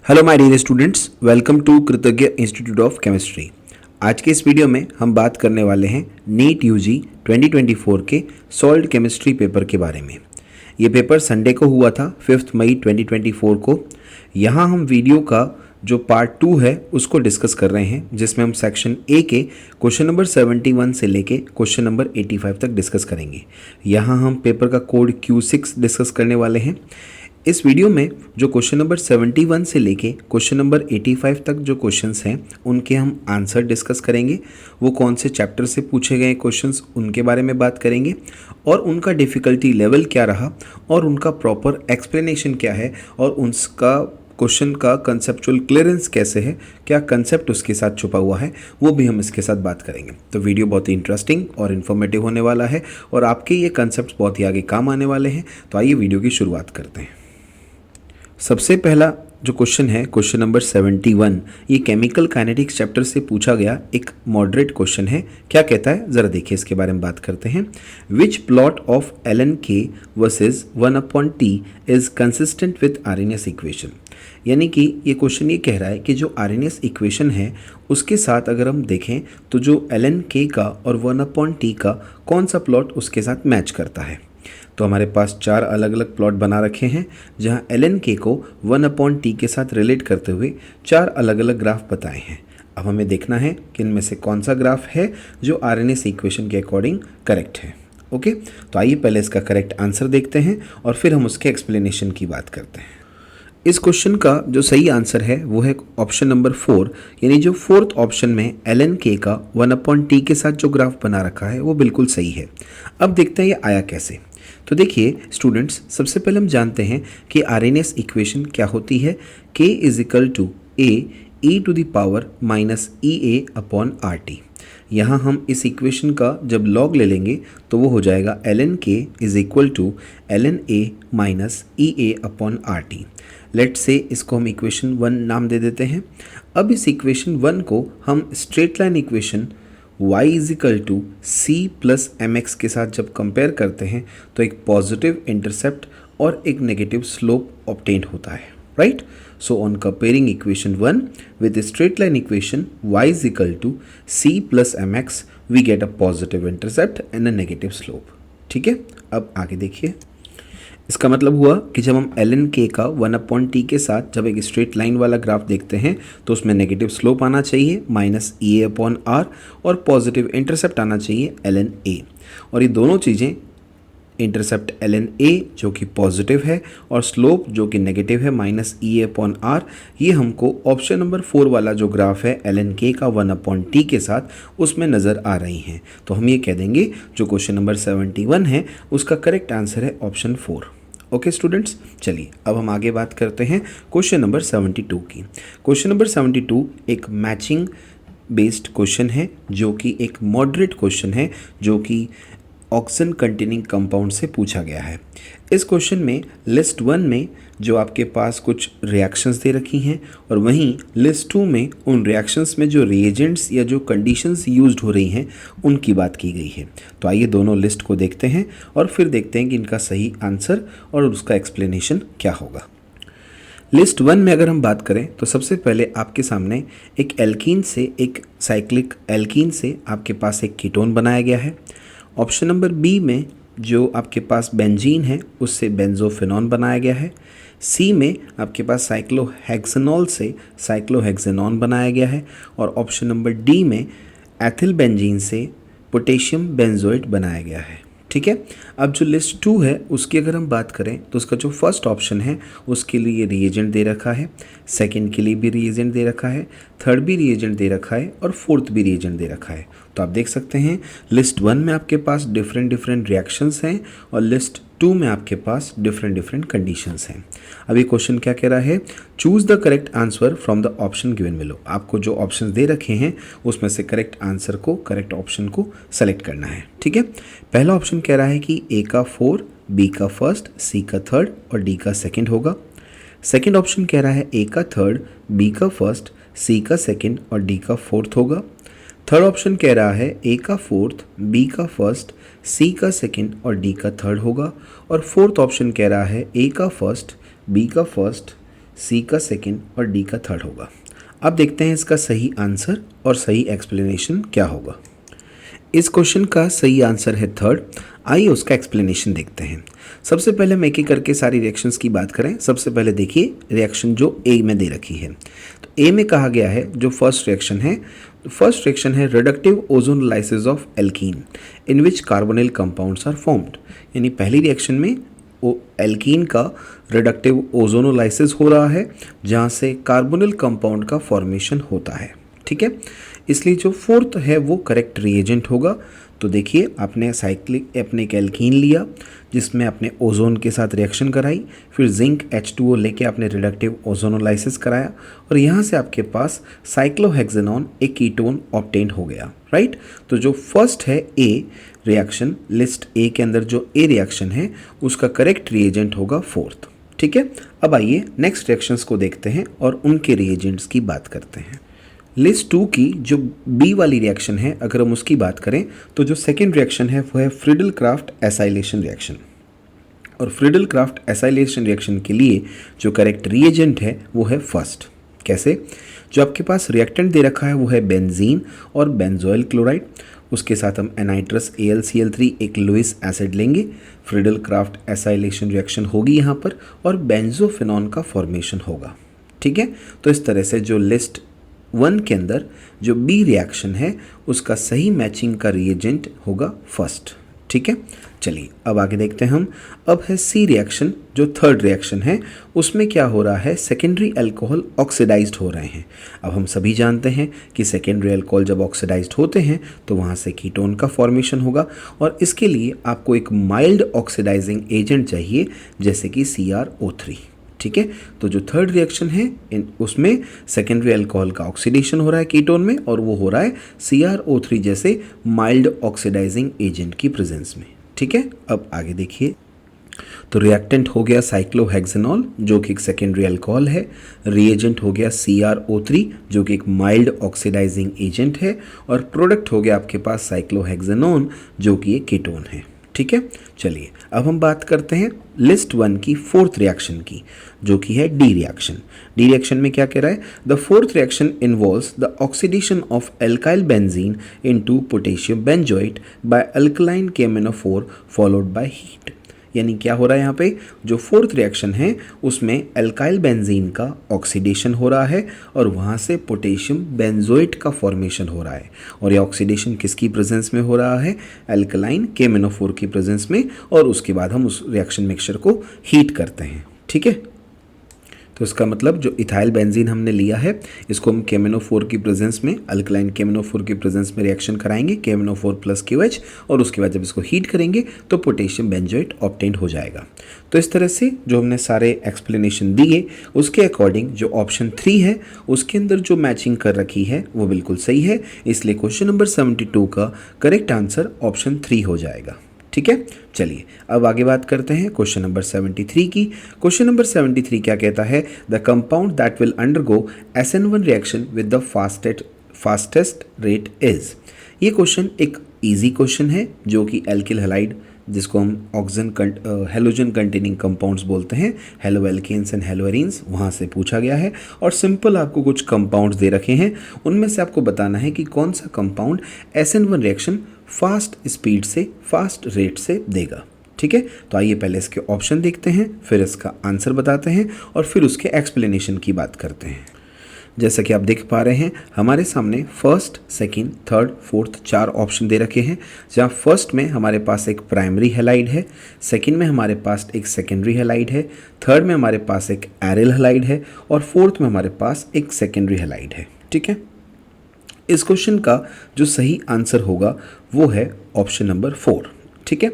Hello my dear students, welcome to Kritagya institute of chemistry. आज के इस वीडियो में हम बात करने वाले हैं नीट यूजी 2024 के सॉल्ड केमिस्ट्री पेपर के बारे में। ये पेपर संडे को हुआ था 5 मई 2024 को। यहाँ हम वीडियो का जो पार्ट 2 है उसको डिस्कस कर रहे हैं, जिसमें हम सेक्शन ए के क्वेश्चन नंबर 71 से लेके क्वेश्चन नंबर 85 तक डिस्कस करेंगे। यहाँ हम पेपर का कोड Q6 डिस्कस करने वाले हैं। इस वीडियो में जो क्वेश्चन नंबर 71 से लेके क्वेश्चन नंबर 85 तक जो क्वेश्चंस हैं उनके हम आंसर डिस्कस करेंगे। वो कौन से चैप्टर से पूछे गए क्वेश्चंस उनके बारे में बात करेंगे और उनका डिफ़िकल्टी लेवल क्या रहा और उनका प्रॉपर एक्सप्लेनेशन क्या है और उनका क्वेश्चन का कंसेप्चुअल क्लियरेंस कैसे है, क्या कंसेप्ट उसके साथ छुपा हुआ है, वो भी हम इसके साथ बात करेंगे। तो वीडियो बहुत ही इंटरेस्टिंग और इन्फॉर्मेटिव होने वाला है और आपके ये कंसेप्ट बहुत ही आगे काम आने वाले हैं। तो आइए वीडियो की शुरुआत करते हैं। सबसे पहला जो क्वेश्चन है क्वेश्चन नंबर 71, ये केमिकल काइनेटिक्स चैप्टर से पूछा गया एक मॉडरेट क्वेश्चन है। क्या कहता है ज़रा देखिए, इसके बारे में बात करते हैं। Which plot of ln(k) versus 1/t is consistent with Arrhenius equation. यानी कि ये क्वेश्चन ये कह रहा है कि जो आरएनएस इक्वेशन है उसके साथ अगर हम देखें तो जो ln(k) का और 1/t का कौन सा प्लॉट उसके साथ मैच करता है। तो हमारे पास 4 अलग अलग प्लॉट बना रखे हैं, जहां ln(k) को 1/t के साथ रिलेट करते हुए 4 अलग अलग ग्राफ बताए हैं। अब हमें देखना है कि इनमें से कौन सा ग्राफ है जो आरएनएस इक्वेशन के अकॉर्डिंग करेक्ट है। ओके, तो आइए पहले इसका करेक्ट आंसर देखते हैं और फिर हम उसके एक्सप्लेनेशन की बात करते हैं। इस क्वेश्चन का जो सही आंसर है वो है ऑप्शन नंबर 4, यानी जो फोर्थ ऑप्शन में ln(k) का 1/t के साथ जो ग्राफ बना रखा है वो बिल्कुल सही है। अब देखते हैं ये आया कैसे। तो देखिए स्टूडेंट्स, सबसे पहले हम जानते हैं कि आरएनएस इक्वेशन क्या होती है। k = a e⁻−ea/RT। यहाँ हम इस इक्वेशन का जब लॉग ले लेंगे तो वो हो जाएगा ln(k) = ln(a−ea/RT)। लेट्स से इसको हम इक्वेशन 1 नाम दे देते हैं। अब इस इक्वेशन 1 को हम straight line equation y = c + mx के साथ जब कंपेयर करते हैं तो एक पॉजिटिव इंटरसेप्ट और एक नेगेटिव स्लोप ऑब्टेन होता है, right. So on comparing equation 1 with straight line equation y = c + mx we get a positive intercept and a negative slope. ठीक है, अब आगे देखिए। इसका मतलब हुआ कि जब हम ln(k) का 1/t के साथ जब एक स्ट्रेट लाइन वाला ग्राफ देखते हैं तो उसमें नेगेटिव स्लोप आना चाहिए -ea/r और पॉजिटिव इंटरसेप्ट आना चाहिए ln(a), और ये दोनों चीज़ें इंटरसेप्ट ln(a) जो कि पॉजिटिव है और स्लोप जो कि नेगेटिव है -ea/r, ये हमको ऑप्शन नंबर 4 वाला जो ग्राफ है ln(k) का 1/t के साथ उसमें नज़र आ रही हैं। तो हम ये कह देंगे जो क्वेश्चन नंबर 71 है उसका करेक्ट आंसर है ऑप्शन 4। ओके स्टूडेंट्स, चलिए अब हम आगे बात करते हैं क्वेश्चन नंबर 72 की। क्वेश्चन नंबर 72 एक मैचिंग बेस्ड क्वेश्चन है जो कि एक मॉडरेट क्वेश्चन है जो कि ऑक्सीजन कंटेनिंग कंपाउंड से पूछा गया है। इस क्वेश्चन में लिस्ट 1 में जो आपके पास कुछ रिएक्शंस दे रखी हैं और वहीं लिस्ट 2 में उन रिएक्शंस में जो रिएजेंट्स या जो कंडीशंस यूज्ड हो रही हैं उनकी बात की गई है। तो आइए दोनों लिस्ट को देखते हैं और फिर देखते हैं कि इनका सही आंसर और उसका एक्सप्लेनेशन क्या होगा। लिस्ट 1 में अगर हम बात करें तो सबसे पहले आपके सामने एक एल्कीन से एक साइक्लिक एल्कीन से आपके पास एक कीटोन बनाया गया है। ऑप्शन नंबर बी में जो आपके पास बेंजीन है उससे बेंजोफिनॉन बनाया गया है। सी में आपके पास साइक्लोहेक्सेनॉल से साइक्लोहेक्सेनॉन बनाया गया है और ऑप्शन नंबर डी में एथिल बेंजीन से पोटेशियम बेंजोएट बनाया गया है। ठीक है, अब जो लिस्ट 2 है उसकी अगर हम बात करें तो उसका जो फर्स्ट ऑप्शन है उसके लिए रिएजेंट दे रखा है, सेकंड के लिए भी रिएजेंट दे रखा है, थर्ड भी रिएजेंट दे रखा है और फोर्थ भी रिएजेंट दे रखा है। तो आप देख सकते हैं लिस्ट 1 में आपके पास डिफरेंट रिएक्शंस हैं और लिस्ट 2 में आपके पास डिफरेंट कंडीशंस हैं। अब ये क्वेश्चन क्या कह रहा है, choose the correct answer from the option given below. आपको जो ऑप्शन दे रखे हैं उसमें से करेक्ट आंसर को, करेक्ट ऑप्शन को सेलेक्ट करना है। ठीक है, पहला ऑप्शन कह रहा है कि ए का 4, बी का फर्स्ट, सी का थर्ड और डी का सेकंड होगा। सेकंड ऑप्शन कह रहा है ए का थर्ड, बी का फर्स्ट, सी का सेकंड और डी का फोर्थ होगा। थर्ड ऑप्शन कह रहा है ए का फोर्थ, बी का फर्स्ट, सी का सेकंड और डी का थर्ड होगा। और फोर्थ ऑप्शन कह रहा है ए का फर्स्ट, बी का फर्स्ट, सी का सेकंड और डी का थर्ड होगा। अब देखते हैं इसका सही आंसर और सही एक्सप्लेनेशन क्या होगा। इस क्वेश्चन का सही आंसर है थर्ड। आइए उसका एक्सप्लेनेशन देखते हैं। सबसे पहले हम एक एक करके सारी रिएक्शंस की बात करें। सबसे पहले देखिए रिएक्शन जो ए में दे रखी है, तो ए में कहा गया है जो फर्स्ट रिएक्शन है reductive ozonolysis of alkene in which carbonyl compounds are formed. यानी पहली रिएक्शन में एल्कीन का रिडक्टिव ओजोनोलाइसिस हो रहा है जहाँ से कार्बोनिल कंपाउंड का फॉर्मेशन होता है। ठीक है, इसलिए जो फोर्थ है वो करेक्ट रिएजेंट होगा। तो देखिए आपने एक एल्कीन लिया जिसमें आपने ओजोन के साथ रिएक्शन कराई, फिर जिंक H2O लेके आपने रिडक्टिव ओजोनोलाइसिस कराया और यहाँ से आपके पास साइक्लोहेक्सेनॉन एक कीटोन ऑब्टेन हो गया। राइट, तो जो फर्स्ट है ए रिएक्शन, लिस्ट ए के अंदर जो ए रिएक्शन है उसका करेक्ट रिएजेंट होगा फोर्थ। ठीक है, अब आइए नेक्स्ट रिएक्शंस को देखते हैं और उनके रिएजेंट्स की बात करते हैं। लिस्ट 2 की जो बी वाली रिएक्शन है, अगर हम उसकी बात करें तो जो सेकेंड रिएक्शन है वो है फ्रिडल क्राफ्ट एसाइलेशन रिएक्शन। और फ्रिडल क्राफ्ट एसाइलेशन रिएक्शन के लिए जो करेक्ट रिएजेंट है वो है फर्स्ट। कैसे? जो आपके पास रिएक्टेंट दे रखा है वो है बेंजीन और बेंजोइल क्लोराइड, उसके साथ हम एनाइट्रस AlCl3 एक लुईस एसिड लेंगे, फ्रिडल क्राफ्ट एसाइलेशन रिएक्शन होगी यहाँ पर और बेंजोफिनॉन का फॉर्मेशन होगा। ठीक है, तो इस तरह से जो लिस्ट 1 के अंदर जो बी रिएक्शन है उसका सही मैचिंग का रिएजेंट होगा फर्स्ट। ठीक है, चलिए अब आगे देखते हैं हम। अब है सी रिएक्शन, जो थर्ड रिएक्शन है उसमें क्या हो रहा है, सेकेंडरी अल्कोहल ऑक्सीडाइज्ड हो रहे हैं। अब हम सभी जानते हैं कि सेकेंडरी अल्कोहल जब ऑक्सीडाइज्ड होते हैं तो वहाँ से कीटोन का फॉर्मेशन होगा और इसके लिए आपको एक माइल्ड ऑक्सीडाइजिंग एजेंट चाहिए जैसे कि CrO3। ठीक है, तो जो थर्ड रिएक्शन है उसमें सेकेंडरी अल्कोहल का ऑक्सीडेशन हो रहा है कीटोन में और वो हो रहा है CrO3 जैसे माइल्ड ऑक्सीडाइजिंग एजेंट की प्रेजेंस में। ठीक है, अब आगे देखिए। तो रिएक्टेंट हो गया साइक्लोहेक्सेनॉल जो कि एक सेकेंडरी अल्कोहल है, रिएजेंट हो गया CrO3 जो कि एक माइल्ड ऑक्सीडाइजिंग एजेंट है और प्रोडक्ट हो गया आपके पास साइक्लोहेक्सेनोन जो कि एक कीटोन है। ठीक है, चलिए अब हम बात करते हैं लिस्ट 1 की फोर्थ रिएक्शन की जो कि है डी रिएक्शन। डी रिएक्शन में क्या कह रहा है, the fourth reaction involves the oxidation of alkyl benzene into potassium benzoate by alkaline KMnO4 followed by heat. यानी क्या हो रहा है यहाँ पे, जो फोर्थ रिएक्शन है उसमें एल्काइल बेंजीन का ऑक्सीडेशन हो रहा है और वहाँ से पोटेशियम बेंजोएट का फॉर्मेशन हो रहा है और ये ऑक्सीडेशन किसकी प्रेजेंस में हो रहा है, एल्कलाइन KMnO4 की प्रेजेंस में, और उसके बाद हम उस रिएक्शन मिक्सचर को हीट करते हैं। ठीक है, तो इसका मतलब जो इथाइल बेंजीन हमने लिया है इसको हम KMnO4 की प्रेजेंस में, अल्कलाइन KMnO4 की प्रेजेंस में रिएक्शन कराएंगे KMnO4 + QH और उसके बाद जब इसको हीट करेंगे तो पोटेशियम बेंजोएट ऑब्टेन हो जाएगा। तो इस तरह से जो हमने सारे एक्सप्लेनेशन दिए उसके अकॉर्डिंग जो ऑप्शन 3 है उसके अंदर जो मैचिंग कर रखी है वो बिल्कुल सही है, इसलिए क्वेश्चन नंबर 72 का करेक्ट आंसर ऑप्शन 3 हो जाएगा। ठीक है, चलिए अब आगे बात करते हैं क्वेश्चन नंबर 73 की। क्वेश्चन नंबर 73 क्या कहता है, the compound that will undergo SN1 reaction with the fastest rate is. ये क्वेश्चन एक इजी क्वेश्चन है जो कि एल्किल हैलाइड जिसको हम हेलोजन कंटेनिंग कंपाउंड्स बोलते हैं, haloalkanes and haloarenes, वहाँ से पूछा गया है और सिंपल आपको कुछ कंपाउंड्स दे रखे हैं, उनमें से आपको बताना है कि कौन सा compound SN1 reaction fast speed से, फास्ट रेट से देगा। ठीक है, तो आइए पहले इसके ऑप्शन देखते हैं, फिर इसका आंसर बताते हैं और फिर उसके एक्सप्लेनेशन की बात करते हैं। जैसा कि आप देख पा रहे हैं हमारे सामने first, second, third, fourth 4 option दे रखे हैं, जहाँ फर्स्ट में हमारे पास एक प्राइमरी हैलाइड है, सेकंड में हमारे पास एक सेकेंडरी हैलाइड है, थर्ड में हमारे पास एक एरिल हैलाइड है और फोर्थ में हमारे पास एक सेकेंडरी हैलाइड है। ठीक है, इस क्वेश्चन का जो सही आंसर होगा वो है ऑप्शन नंबर 4। ठीक है,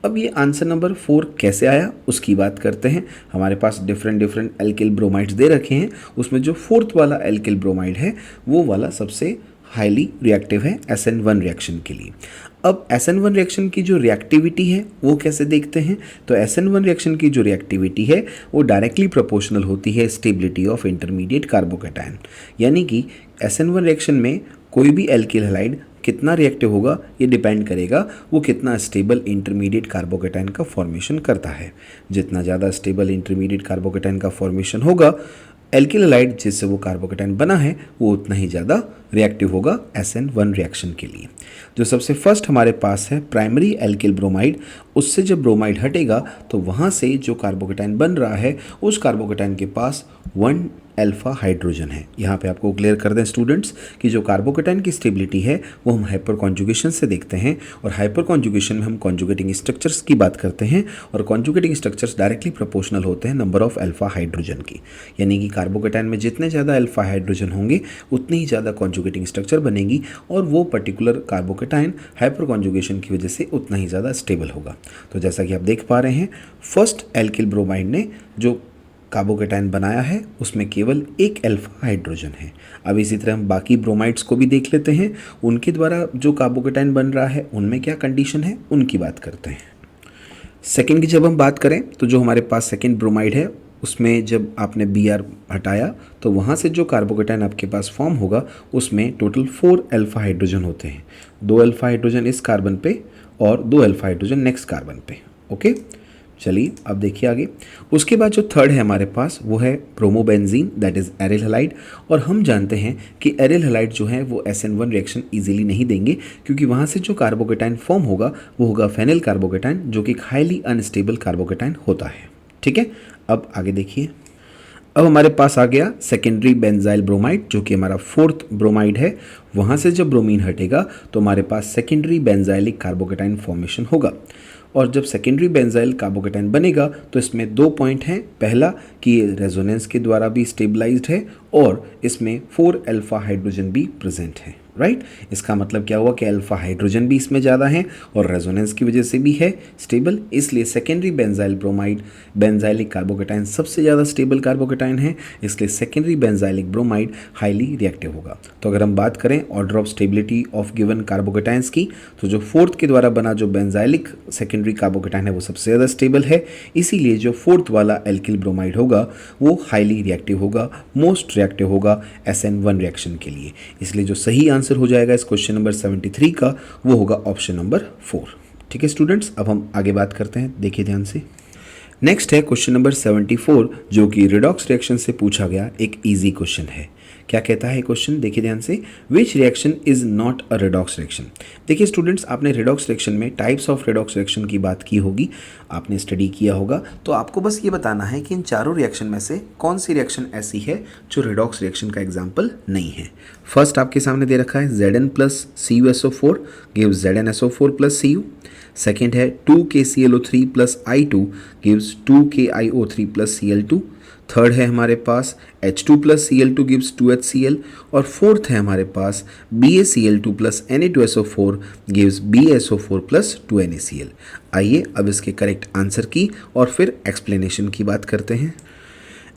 अब ये आंसर नंबर 4 कैसे आया उसकी बात करते हैं। हमारे पास डिफरेंट एल्किल ब्रोमाइड्स दे रखे हैं, उसमें जो फोर्थ वाला एल्किल ब्रोमाइड है वो वाला सबसे हाईली रिएक्टिव है SN1 रिएक्शन के लिए। अब SN1 रिएक्शन की जो रिएक्टिविटी है वो कैसे देखते हैं, तो SN1 रिएक्शन की जो रिएक्टिविटी है वो डायरेक्टली प्रोपोर्शनल होती है स्टेबिलिटी ऑफ इंटरमीडिएट कार्बोकैटायन। यानी कि SN1 रिएक्शन में कोई भी एल्किल हैलाइड कितना रिएक्टिव होगा ये डिपेंड करेगा वो कितना स्टेबल इंटरमीडिएट कार्बोकेटाइन का फॉर्मेशन करता है। जितना ज़्यादा स्टेबल इंटरमीडिएट कार्बोकेटाइन का फॉर्मेशन होगा एल्किल हैलाइड जिससे वो कार्बोकेटाइन बना है वो उतना ही ज़्यादा रिएक्टिव होगा SN1 रिएक्शन के लिए। जो सबसे फर्स्ट हमारे पास है प्राइमरी एल्किल ब्रोमाइड, उससे जब ब्रोमाइड हटेगा तो वहाँ से जो कार्बोकेटाइन बन रहा है उस कार्बोकेटाइन के पास 1 अल्फा हाइड्रोजन है। यहाँ पे आपको क्लियर कर दें स्टूडेंट्स कि जो कार्बोकेटाइन की स्टेबिलिटी है वो हम हाइपर कॉन्जुगेशन से देखते हैं, और हाइपर कॉन्जुगेशन में हम कॉन्जुगेटिंग स्ट्रक्चर्स की बात करते हैं, और कॉन्जुगेटिंग स्ट्रक्चर्स डायरेक्टली प्रोपोर्शनल होते हैं नंबर ऑफ अल्फा हाइड्रोजन की। यानी कि कार्बोकेटाइन में जितने ज़्यादा अल्फा हाइड्रोजन होंगे उतनी ही ज़्यादा कॉन्जुगेटिंग स्ट्रक्चर बनेगी, और वो पर्टिकुलर कार्बोकेटाइन हाइपर कॉन्जुगेशन की वजह से उतना ही ज़्यादा स्टेबल होगा। तो जैसा कि आप देख पा रहे हैं फर्स्ट एल्किल ब्रोमाइड ने जो कार्बोकेटाइन बनाया है उसमें केवल 1 अल्फा हाइड्रोजन है। अब इसी तरह हम बाकी ब्रोमाइड्स को भी देख लेते हैं, उनके द्वारा जो कार्बोकेटाइन बन रहा है उनमें क्या कंडीशन है उनकी बात करते हैं। सेकेंड की जब हम बात करें तो जो हमारे पास सेकेंड ब्रोमाइड है उसमें जब आपने Br हटाया तो वहाँ से जो कार्बोकेटाइन आपके पास फॉर्म होगा उसमें टोटल 4 अल्फा हाइड्रोजन होते हैं। 2 अल्फा हाइड्रोजन इस कार्बन पे और 2 अल्फा हाइड्रोजन नेक्स्ट कार्बन पे। ओके, चलिए अब देखिए आगे। उसके बाद जो थर्ड है हमारे पास वो है bromobenzene that is aryl halide, और हम जानते हैं कि एरिल हैलाइड जो है वो SN1 रिएक्शन इजीली नहीं देंगे क्योंकि वहाँ से जो कार्बोकेटाइन फॉर्म होगा वो होगा फेनिल कार्बोकेटाइन जो कि हाईली अनस्टेबल कार्बोकेटाइन होता है। ठीक है, अब आगे देखिए। अब हमारे पास आ गया सेकेंडरी बेंजाइल ब्रोमाइड जो कि हमारा फोर्थ ब्रोमाइड है। वहाँ से जब ब्रोमीन हटेगा तो हमारे पास सेकेंडरी बेंजाइलिक कार्बोकेटाइन फॉर्मेशन होगा, और जब सेकेंडरी बेंजाइल कार्बोकेटाइन बनेगा तो इसमें 2 पॉइंट हैं। पहला कि ये रेजोनेंस के द्वारा भी स्टेबलाइज्ड है और इसमें 4 अल्फा हाइड्रोजन भी प्रेजेंट है। राइट, इसका मतलब क्या हुआ कि अल्फा हाइड्रोजन भी इसमें ज़्यादा है और रेजोनेंस की वजह से भी है स्टेबल, इसलिए secondary benzyl bromide benzylic carbocation सबसे ज़्यादा स्टेबल कार्बोकेटाइन है, इसलिए secondary benzylic bromide highly reactive होगा। तो अगर हम बात करें order of stability of given carbocations की तो जो फोर्थ के द्वारा बना जो बेंजाइलिक सेकेंडरी कार्बोकेटाइन है वो सबसे ज़्यादा स्टेबल है, इसीलिए जो फोर्थ वाला एल्किल ब्रोमाइड होगा वो हाईली रिएक्टिव होगा, मोस्ट रिएक्टिव होगा SN1 रिएक्शन के लिए। इसलिए जो सही आंसर हो जाएगा इस क्वेश्चन नंबर 73 का वो होगा ऑप्शन नंबर 4। ठीक है स्टूडेंट्स, अब हम आगे बात करते हैं, देखिए ध्यान से। नेक्स्ट है क्वेश्चन नंबर 74 जो कि रिडॉक्स रिएक्शन से पूछा गया एक इजी क्वेश्चन है। क्या कहता है क्वेश्चन, देखिए ध्यान से। Which reaction is not a redox reaction. देखिए स्टूडेंट्स, आपने रिडॉक्स रिएक्शन में टाइप्स ऑफ रिडॉक्स रिएक्शन की बात की होगी, आपने स्टडी किया होगा, तो आपको बस ये बताना है कि इन चारों रिएक्शन में से कौन सी रिएक्शन ऐसी है जो रिडॉक्स रिएक्शन का एग्जाम्पल नहीं है। फर्स्ट आपके सामने दे रखा है Zn plus CuSO4 gives ZnSO4 plus Cu। Second है 2KClO3 plus I2 gives 2KiO3 plus Cl2। Third है हमारे पास H2 plus Cl2 gives 2HCl, और फोर्थ है हमारे पास BaCl2 plus Na2SO4 gives BaSO4 plus 2NaCl। आइए अब इसके करेक्ट आंसर की और फिर एक्सप्लेनेशन की बात करते हैं।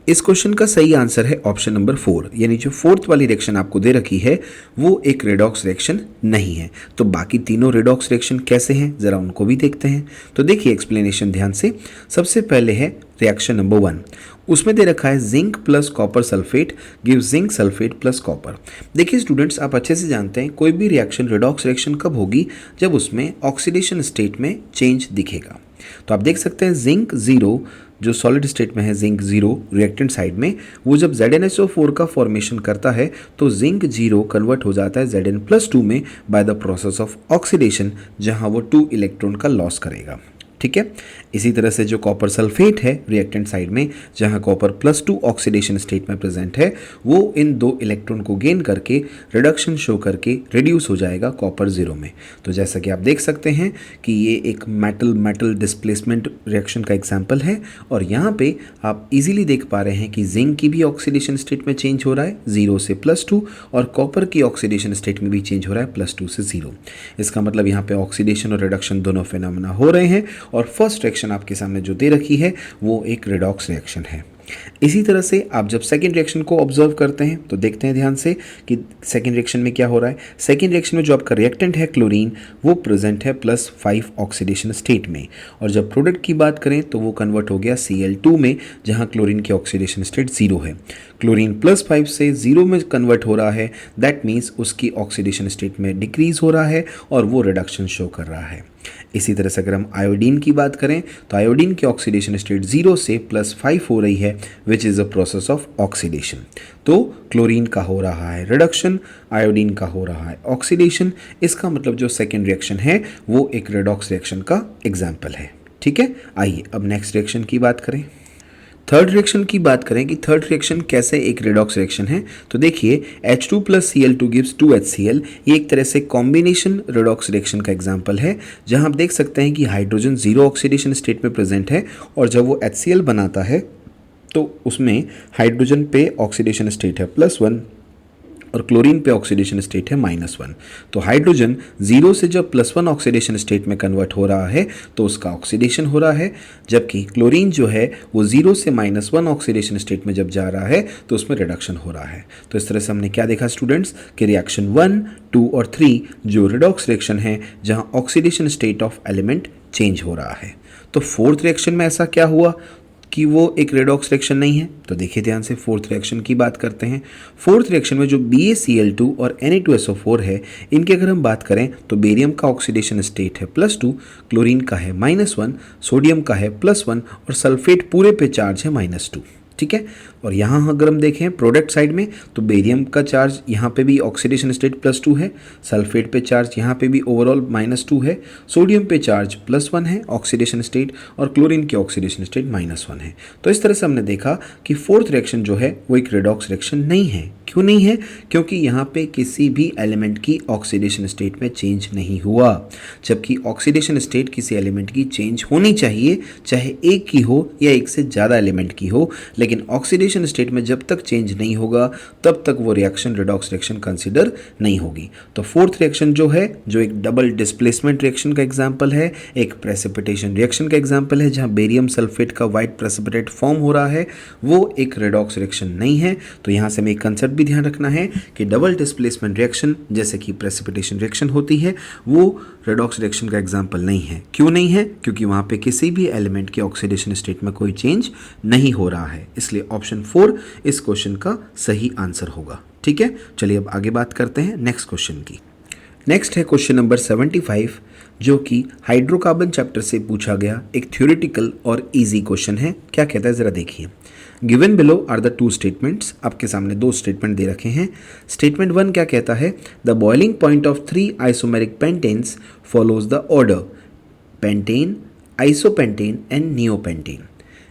इस क्वेश्चन का सही आंसर है ऑप्शन नंबर 4, यानी जो फोर्थ वाली रिएक्शन आपको दे रखी है वो एक रिडॉक्स रिएक्शन नहीं है। तो बाकी तीनों रिडॉक्स रिएक्शन कैसे हैं ज़रा उनको भी देखते हैं। तो देखिए एक्सप्लेनेशन ध्यान से। सबसे पहले है रिएक्शन नंबर 1, उसमें दे रखा है zinc plus copper sulphate give zinc sulphate plus copper. देखिए स्टूडेंट्स, आप अच्छे से जानते हैं कोई भी रिएक्शन रिडॉक्स रिएक्शन कब होगी, जब उसमें ऑक्सीडेशन स्टेट में चेंज दिखेगा। तो आप देख सकते हैं जिंक 0 जो सॉलिड स्टेट में है, जिंक 0 रिएक्टेंट साइड में, वो जब ZnSO4 का फॉर्मेशन करता है तो जिंक 0 कन्वर्ट हो जाता है Zn+2 में by the process of oxidation, जहां वो 2 इलेक्ट्रॉन का लॉस करेगा। ठीक है, इसी तरह से जो कॉपर सल्फेट है रिएक्टेंट साइड में, जहां कॉपर +2 ऑक्सीडेशन स्टेट में प्रेजेंट है, वो इन 2 इलेक्ट्रॉन को गेन करके रिडक्शन शो करके रिड्यूस हो जाएगा कॉपर 0 में। तो जैसा कि आप देख सकते हैं कि ये एक मेटल मेटल डिस्प्लेसमेंट रिएक्शन का एग्जाम्पल है, और यहाँ पे आप इजीली देख पा रहे हैं कि जिंक की भी ऑक्सीडेशन स्टेट में चेंज हो रहा है 0 से +2, और कॉपर की ऑक्सीडेशन स्टेट में भी चेंज हो रहा है +2 से 0। इसका मतलब यहाँ पे ऑक्सीडेशन और रिडक्शन दोनों फिनोमेना हो रहे हैं, और फर्स्ट रिएक्शन आपके सामने जो दे रखी है वो एक रिडॉक्स रिएक्शन है। इसी तरह से आप जब सेकेंड रिएक्शन को ऑब्जर्व करते हैं तो देखते हैं ध्यान से कि सेकेंड रिएक्शन में क्या हो रहा है। सेकेंड रिएक्शन में जो आपका रिएक्टेंट है क्लोरीन, वो प्रेजेंट है +5 ऑक्सीडेशन स्टेट में, और जब प्रोडक्ट की बात करें तो वो कन्वर्ट हो गया Cl2 में, जहां क्लोरीन की ऑक्सीडेशन स्टेट 0 है। क्लोरीन +5 से 0 में कन्वर्ट हो रहा है, दैट मीन्स उसकी ऑक्सीडेशन स्टेट में डिक्रीज हो रहा है और वो रिडक्शन शो कर रहा है। इसी तरह से अगर हम आयोडीन की बात करें तो आयोडीन की ऑक्सीडेशन स्टेट 0 से +5 हो रही है, which is a process of oxidation. तो क्लोरीन का हो रहा है रिडक्शन, आयोडीन का हो रहा है ऑक्सीडेशन। इसका मतलब जो सेकेंड रिएक्शन है वो एक रेडॉक्स रिएक्शन का एग्जाम्पल है। ठीक है, आइए अब नेक्स्ट रिएक्शन की बात करें। थर्ड रिएक्शन की बात करें कि थर्ड रिएक्शन कैसे एक रेडॉक्स रिएक्शन है, तो देखिए H2 + Cl2 गिव्स 2HCl। ये एक तरह से कॉम्बिनेशन रेडॉक्स रिएक्शन का एग्जांपल है, जहां आप देख सकते हैं कि हाइड्रोजन 0 ऑक्सीडेशन स्टेट में प्रेजेंट है, और जब वो HCl बनाता है तो उसमें हाइड्रोजन पे ऑक्सीडेशन स्टेट है +1 और क्लोरीन पे ऑक्सीडेशन स्टेट है -1। तो हाइड्रोजन 0 से जब +1 ऑक्सीडेशन स्टेट में कन्वर्ट हो रहा है तो उसका ऑक्सीडेशन हो रहा है, जबकि क्लोरीन जो है वो 0 से -1 ऑक्सीडेशन स्टेट में जब जा रहा है तो उसमें रिडक्शन हो रहा है। तो इस तरह से हमने क्या देखा स्टूडेंट्स कि रिएक्शन 1, 2 और 3 जो रिडॉक्स रिएक्शन है जहां oxidation state of element change हो रहा है। तो फोर्थ रिएक्शन में ऐसा क्या हुआ कि वो एक रेडॉक्स रिएक्शन नहीं है, तो देखिए ध्यान से फोर्थ रिएक्शन की बात करते हैं। फोर्थ रिएक्शन में जो BaCl2 और Na2SO4 है, इनकी अगर हम बात करें तो बेरियम का ऑक्सीडेशन स्टेट है +2, क्लोरीन का है -1, सोडियम का है +1 और सल्फेट पूरे पे चार्ज है -2। ठीक है, और यहाँ अगर हम देखें प्रोडक्ट साइड में तो बेरियम का चार्ज यहाँ पे भी ऑक्सीडेशन स्टेट +2 है, सल्फेट पे चार्ज यहाँ पे भी ओवरऑल -2 है, सोडियम पे चार्ज +1 है ऑक्सीडेशन स्टेट, और क्लोरीन की ऑक्सीडेशन स्टेट -1 है। तो इस तरह से हमने देखा कि फोर्थ रिएक्शन जो है वो एक रेडॉक्स रिएक्शन नहीं है। क्यों नहीं है? क्योंकि यहाँ पे किसी भी एलिमेंट की ऑक्सीडेशन स्टेट में चेंज नहीं हुआ, जबकि ऑक्सीडेशन स्टेट किसी एलिमेंट की चेंज होनी चाहिए, चाहे एक की हो या एक से ज़्यादा एलिमेंट की हो, लेकिन ऑक्सीडेशन स्टेट में जब तक चेंज नहीं होगा तब तक वो रिएक्शन रेडॉक्स रिएक्शन कंसिडर नहीं होगी। तो फोर्थ रिएक्शन जो है, जो एक डबल डिस्प्लेसमेंट रिएक्शन का एग्जांपल है, एक प्रेसिपिटेशन रिएक्शन का एग्जांपल है जहां बेरियम सल्फेट का वाइट प्रेसिपिटेट फॉर्म हो रहा है, वो एक रेडॉक्स रिएक्शन नहीं है। तो यहाँ से हमें एक कंसेप्ट भी ध्यान रखना है कि डबल डिस्प्लेसमेंट रिएक्शन जैसे कि प्रेसिपिटेशन रिएक्शन होती है वो रेडॉक्स रिएक्शन का एग्जांपल नहीं है। क्यों नहीं है? क्योंकि वहाँ पे किसी भी एलिमेंट के ऑक्सीडेशन स्टेट में कोई चेंज नहीं हो रहा है, इसलिए ऑप्शन 4 इस क्वेश्चन का सही आंसर होगा। ठीक है, चलिए अब आगे बात करते हैं नेक्स्ट क्वेश्चन की। नेक्स्ट है क्वेश्चन नंबर 75, जो कि हाइड्रोकार्बन चैप्टर से पूछा गया एक थ्योरेटिकल और इजी क्वेश्चन है। क्या कहता है जरा देखिए। Given below are the 2 statements. आपके सामने 2 स्टेटमेंट दे रखे हैं। स्टेटमेंट 1 क्या कहता है? The boiling point of 3 isomeric pentanes follows the order pentane, isopentane and neopentane.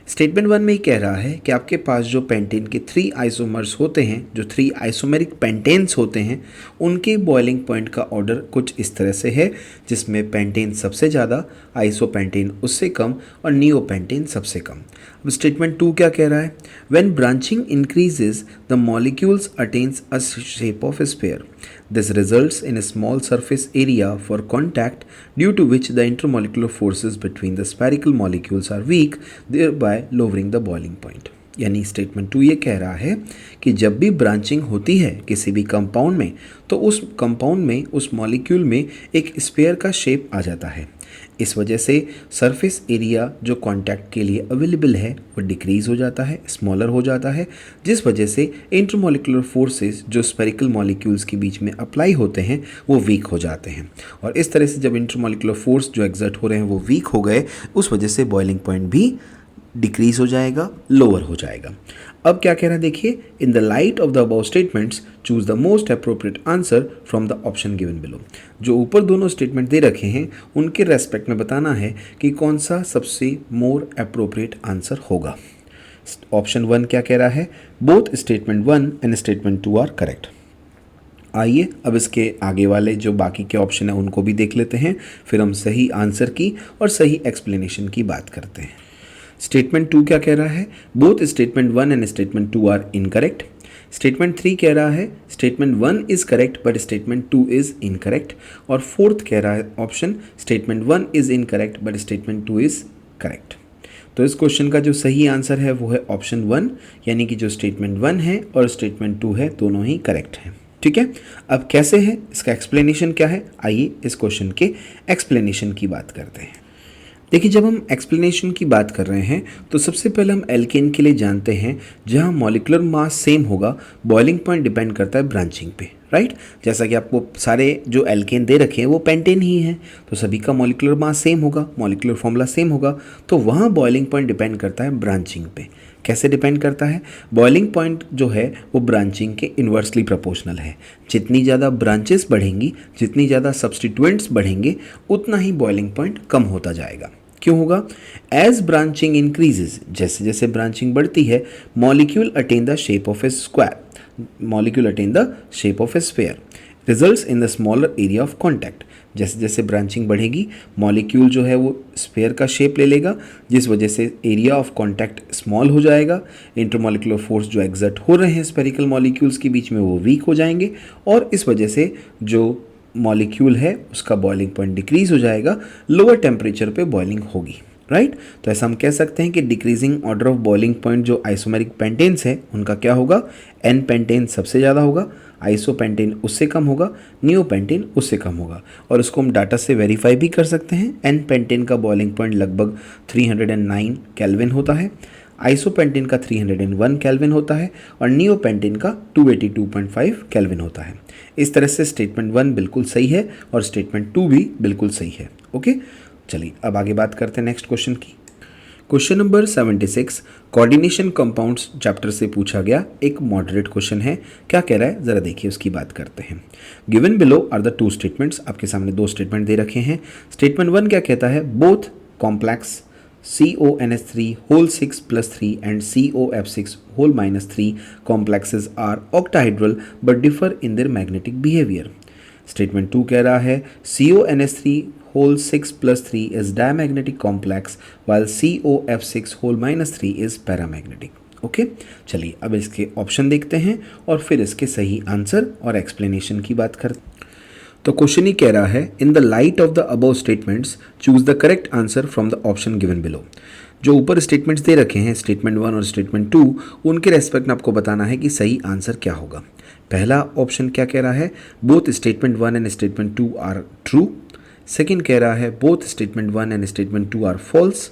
Statement 1 में ही कह रहा है कि आपके पास जो पेंटेन के 3 आइसोमर्स होते हैं, जो 3 आइसोमेरिक पेंटेन्स होते हैं, उनके बॉइलिंग पॉइंट का ऑर्डर कुछ इस तरह से है, जिसमें पेंटेन सबसे ज़्यादा, आइसोपेंटेन उससे कम और नियोपेंटेन सबसे कम। अब स्टेटमेंट 2 क्या कह रहा है? When branching increases the molecules attains a shape of sphere. This results in a small surface area for contact, due to which the intermolecular forces between the spherical molecules are weak, thereby lowering the boiling point. यानी statement 2 ये कह रहा है कि जब भी branching होती है किसी भी कंपाउंड में, तो उस कंपाउंड में, उस मॉलिक्यूल में एक स्फीयर का शेप आ जाता है। इस वजह से सरफेस एरिया जो कांटेक्ट के लिए अवेलेबल है वो डिक्रीज़ हो जाता है, स्मॉलर हो जाता है, जिस वजह से इंटरमॉलिक्यूलर फोर्सेस जो स्फेरिकल मॉलिक्यूल्स के बीच में अप्लाई होते हैं वो वीक हो जाते हैं। और इस तरह से जब इंटरमॉलिक्यूलर फोर्स जो एग्जर्ट हो रहे हैं वो वीक हो गए, उस वजह से बॉइलिंग पॉइंट भी डिक्रीज हो जाएगा, लोअर हो जाएगा। अब क्या कह रहा है देखिए। In the light of the above statements choose the most appropriate answer from the option given below. जो ऊपर दोनों स्टेटमेंट दे रखे हैं उनके रेस्पेक्ट में बताना है कि कौन सा सबसे मोर अप्रोप्रिएट आंसर होगा। ऑप्शन 1 क्या कह रहा है? Both statement 1 and statement 2 are correct. आइए अब इसके आगे वाले जो बाकी के ऑप्शन हैं उनको भी देख लेते हैं, फिर हम सही आंसर की और सही एक्सप्लेनेशन की बात करते हैं। स्टेटमेंट 2 क्या कह रहा है? Both statement 1 and statement 2 are incorrect. Statement 3 कह रहा है statement 1 is correct but statement 2 is incorrect. और फोर्थ कह रहा है option statement 1 is incorrect but statement 2 is correct. तो इस क्वेश्चन का जो सही आंसर है वो है ऑप्शन 1, यानी कि जो स्टेटमेंट 1 है और स्टेटमेंट 2 है दोनों ही करेक्ट हैं। ठीक है, अब कैसे है, इसका एक्सप्लेनेशन क्या है, आइए इस क्वेश्चन के एक्सप्लेनेशन की बात करते हैं। देखिए, जब हम एक्सप्लेनेशन की बात कर रहे हैं तो सबसे पहले हम एल्केन के लिए जानते हैं जहां मॉलिक्यूलर मास सेम होगा, बॉइलिंग पॉइंट डिपेंड करता है ब्रांचिंग पे, राइट। जैसा कि आपको सारे जो एल्केन दे रखे हैं वो पेंटेन ही हैं, तो सभी का मॉलिक्यूलर मास सेम होगा, मॉलिक्यूलर फॉर्मूला सेम होगा, तो वहाँ बॉइलिंग पॉइंट डिपेंड करता है ब्रांचिंग पे। कैसे डिपेंड करता है, बॉइलिंग पॉइंट जो है वो ब्रांचिंग के इन्वर्सली प्रोपोर्शनल है। जितनी ज़्यादा ब्रांचेस बढ़ेंगी, जितनी ज़्यादा सब्सटीट्यूएंट्स बढ़ेंगे, उतना ही बॉइलिंग पॉइंट कम होता जाएगा। क्यों होगा, एज ब्रांचिंग इंक्रीजेज, जैसे जैसे ब्रांचिंग बढ़ती है, molecule attain the shape of A square, molecule attain the shape of A sphere, results in the smaller area of contact. जैसे जैसे ब्रांचिंग बढ़ेगी, मॉलिक्यूल जो है वो स्फीयर का शेप ले लेगा, जिस वजह से एरिया ऑफ कॉन्टैक्ट स्मॉल हो जाएगा, इंटरमॉलिक्यूलर फोर्स जो एग्जर्ट हो रहे हैं स्फेरिकल मॉलिक्यूल्स के बीच में वो वीक हो जाएंगे, और इस वजह से जो मॉलिक्यूल है उसका बॉइलिंग पॉइंट डिक्रीज हो जाएगा, लोअर टेम्परेचर पे बॉइलिंग होगी, राइट। तो ऐसा हम कह सकते हैं कि decreasing order of boiling point जो आइसोमेरिक पेंटेन्स है उनका क्या होगा, एन पेंटेन सबसे ज़्यादा होगा, आइसोपेंटेन उससे कम होगा, नियोपेंटेन उससे कम होगा। और उसको हम डाटा से वेरीफाई भी कर सकते हैं। एन पेंटेन का बॉइलिंग पॉइंट लगभग 309 केल्विन होता है, आइसोपेंटेन का 301 केल्विन होता है, और नियोपेंटेन का 282.5 केल्विन होता है। इस तरह से स्टेटमेंट 1 बिल्कुल सही है और स्टेटमेंट 2 भी बिल्कुल सही है। ओके, चलिए अब आगे बात करते हैं नेक्स्ट क्वेश्चन की। Question number 76 coordination compounds chapter से पूछा गया एक मॉडरेट क्वेश्चन है। क्या कह रहा है जरा देखिए, उसकी बात करते हैं। Given below are the two statements, आपके सामने दो स्टेटमेंट दे रखे हैं। स्टेटमेंट 1 क्या कहता है, both complex CONH3 whole 6 plus 3 and COF6 whole minus 3 complexes are octahedral but differ in their magnetic behavior. Statement 2 कह रहा है CONH3 whole 6 plus 3 is diamagnetic complex while COF6 whole minus 3 is paramagnetic. Okay, चलिए अब इसके option देखते हैं और फिर इसके सही आंसर और एक्सप्लेनेशन की बात करते हैं। तो क्वेश्चन ही कह रहा है, in the light of the above statements choose the correct answer from the option given below. जो ऊपर स्टेटमेंट्स दे रखे हैं स्टेटमेंट 1 और स्टेटमेंट 2, उनके रेस्पेक्ट में आपको बताना है कि सही आंसर क्या होगा। पहला ऑप्शन क्या कह रहा है, both statement 1 and statement 2 are true. Second कह रहा है both statement 1 and statement 2 are false.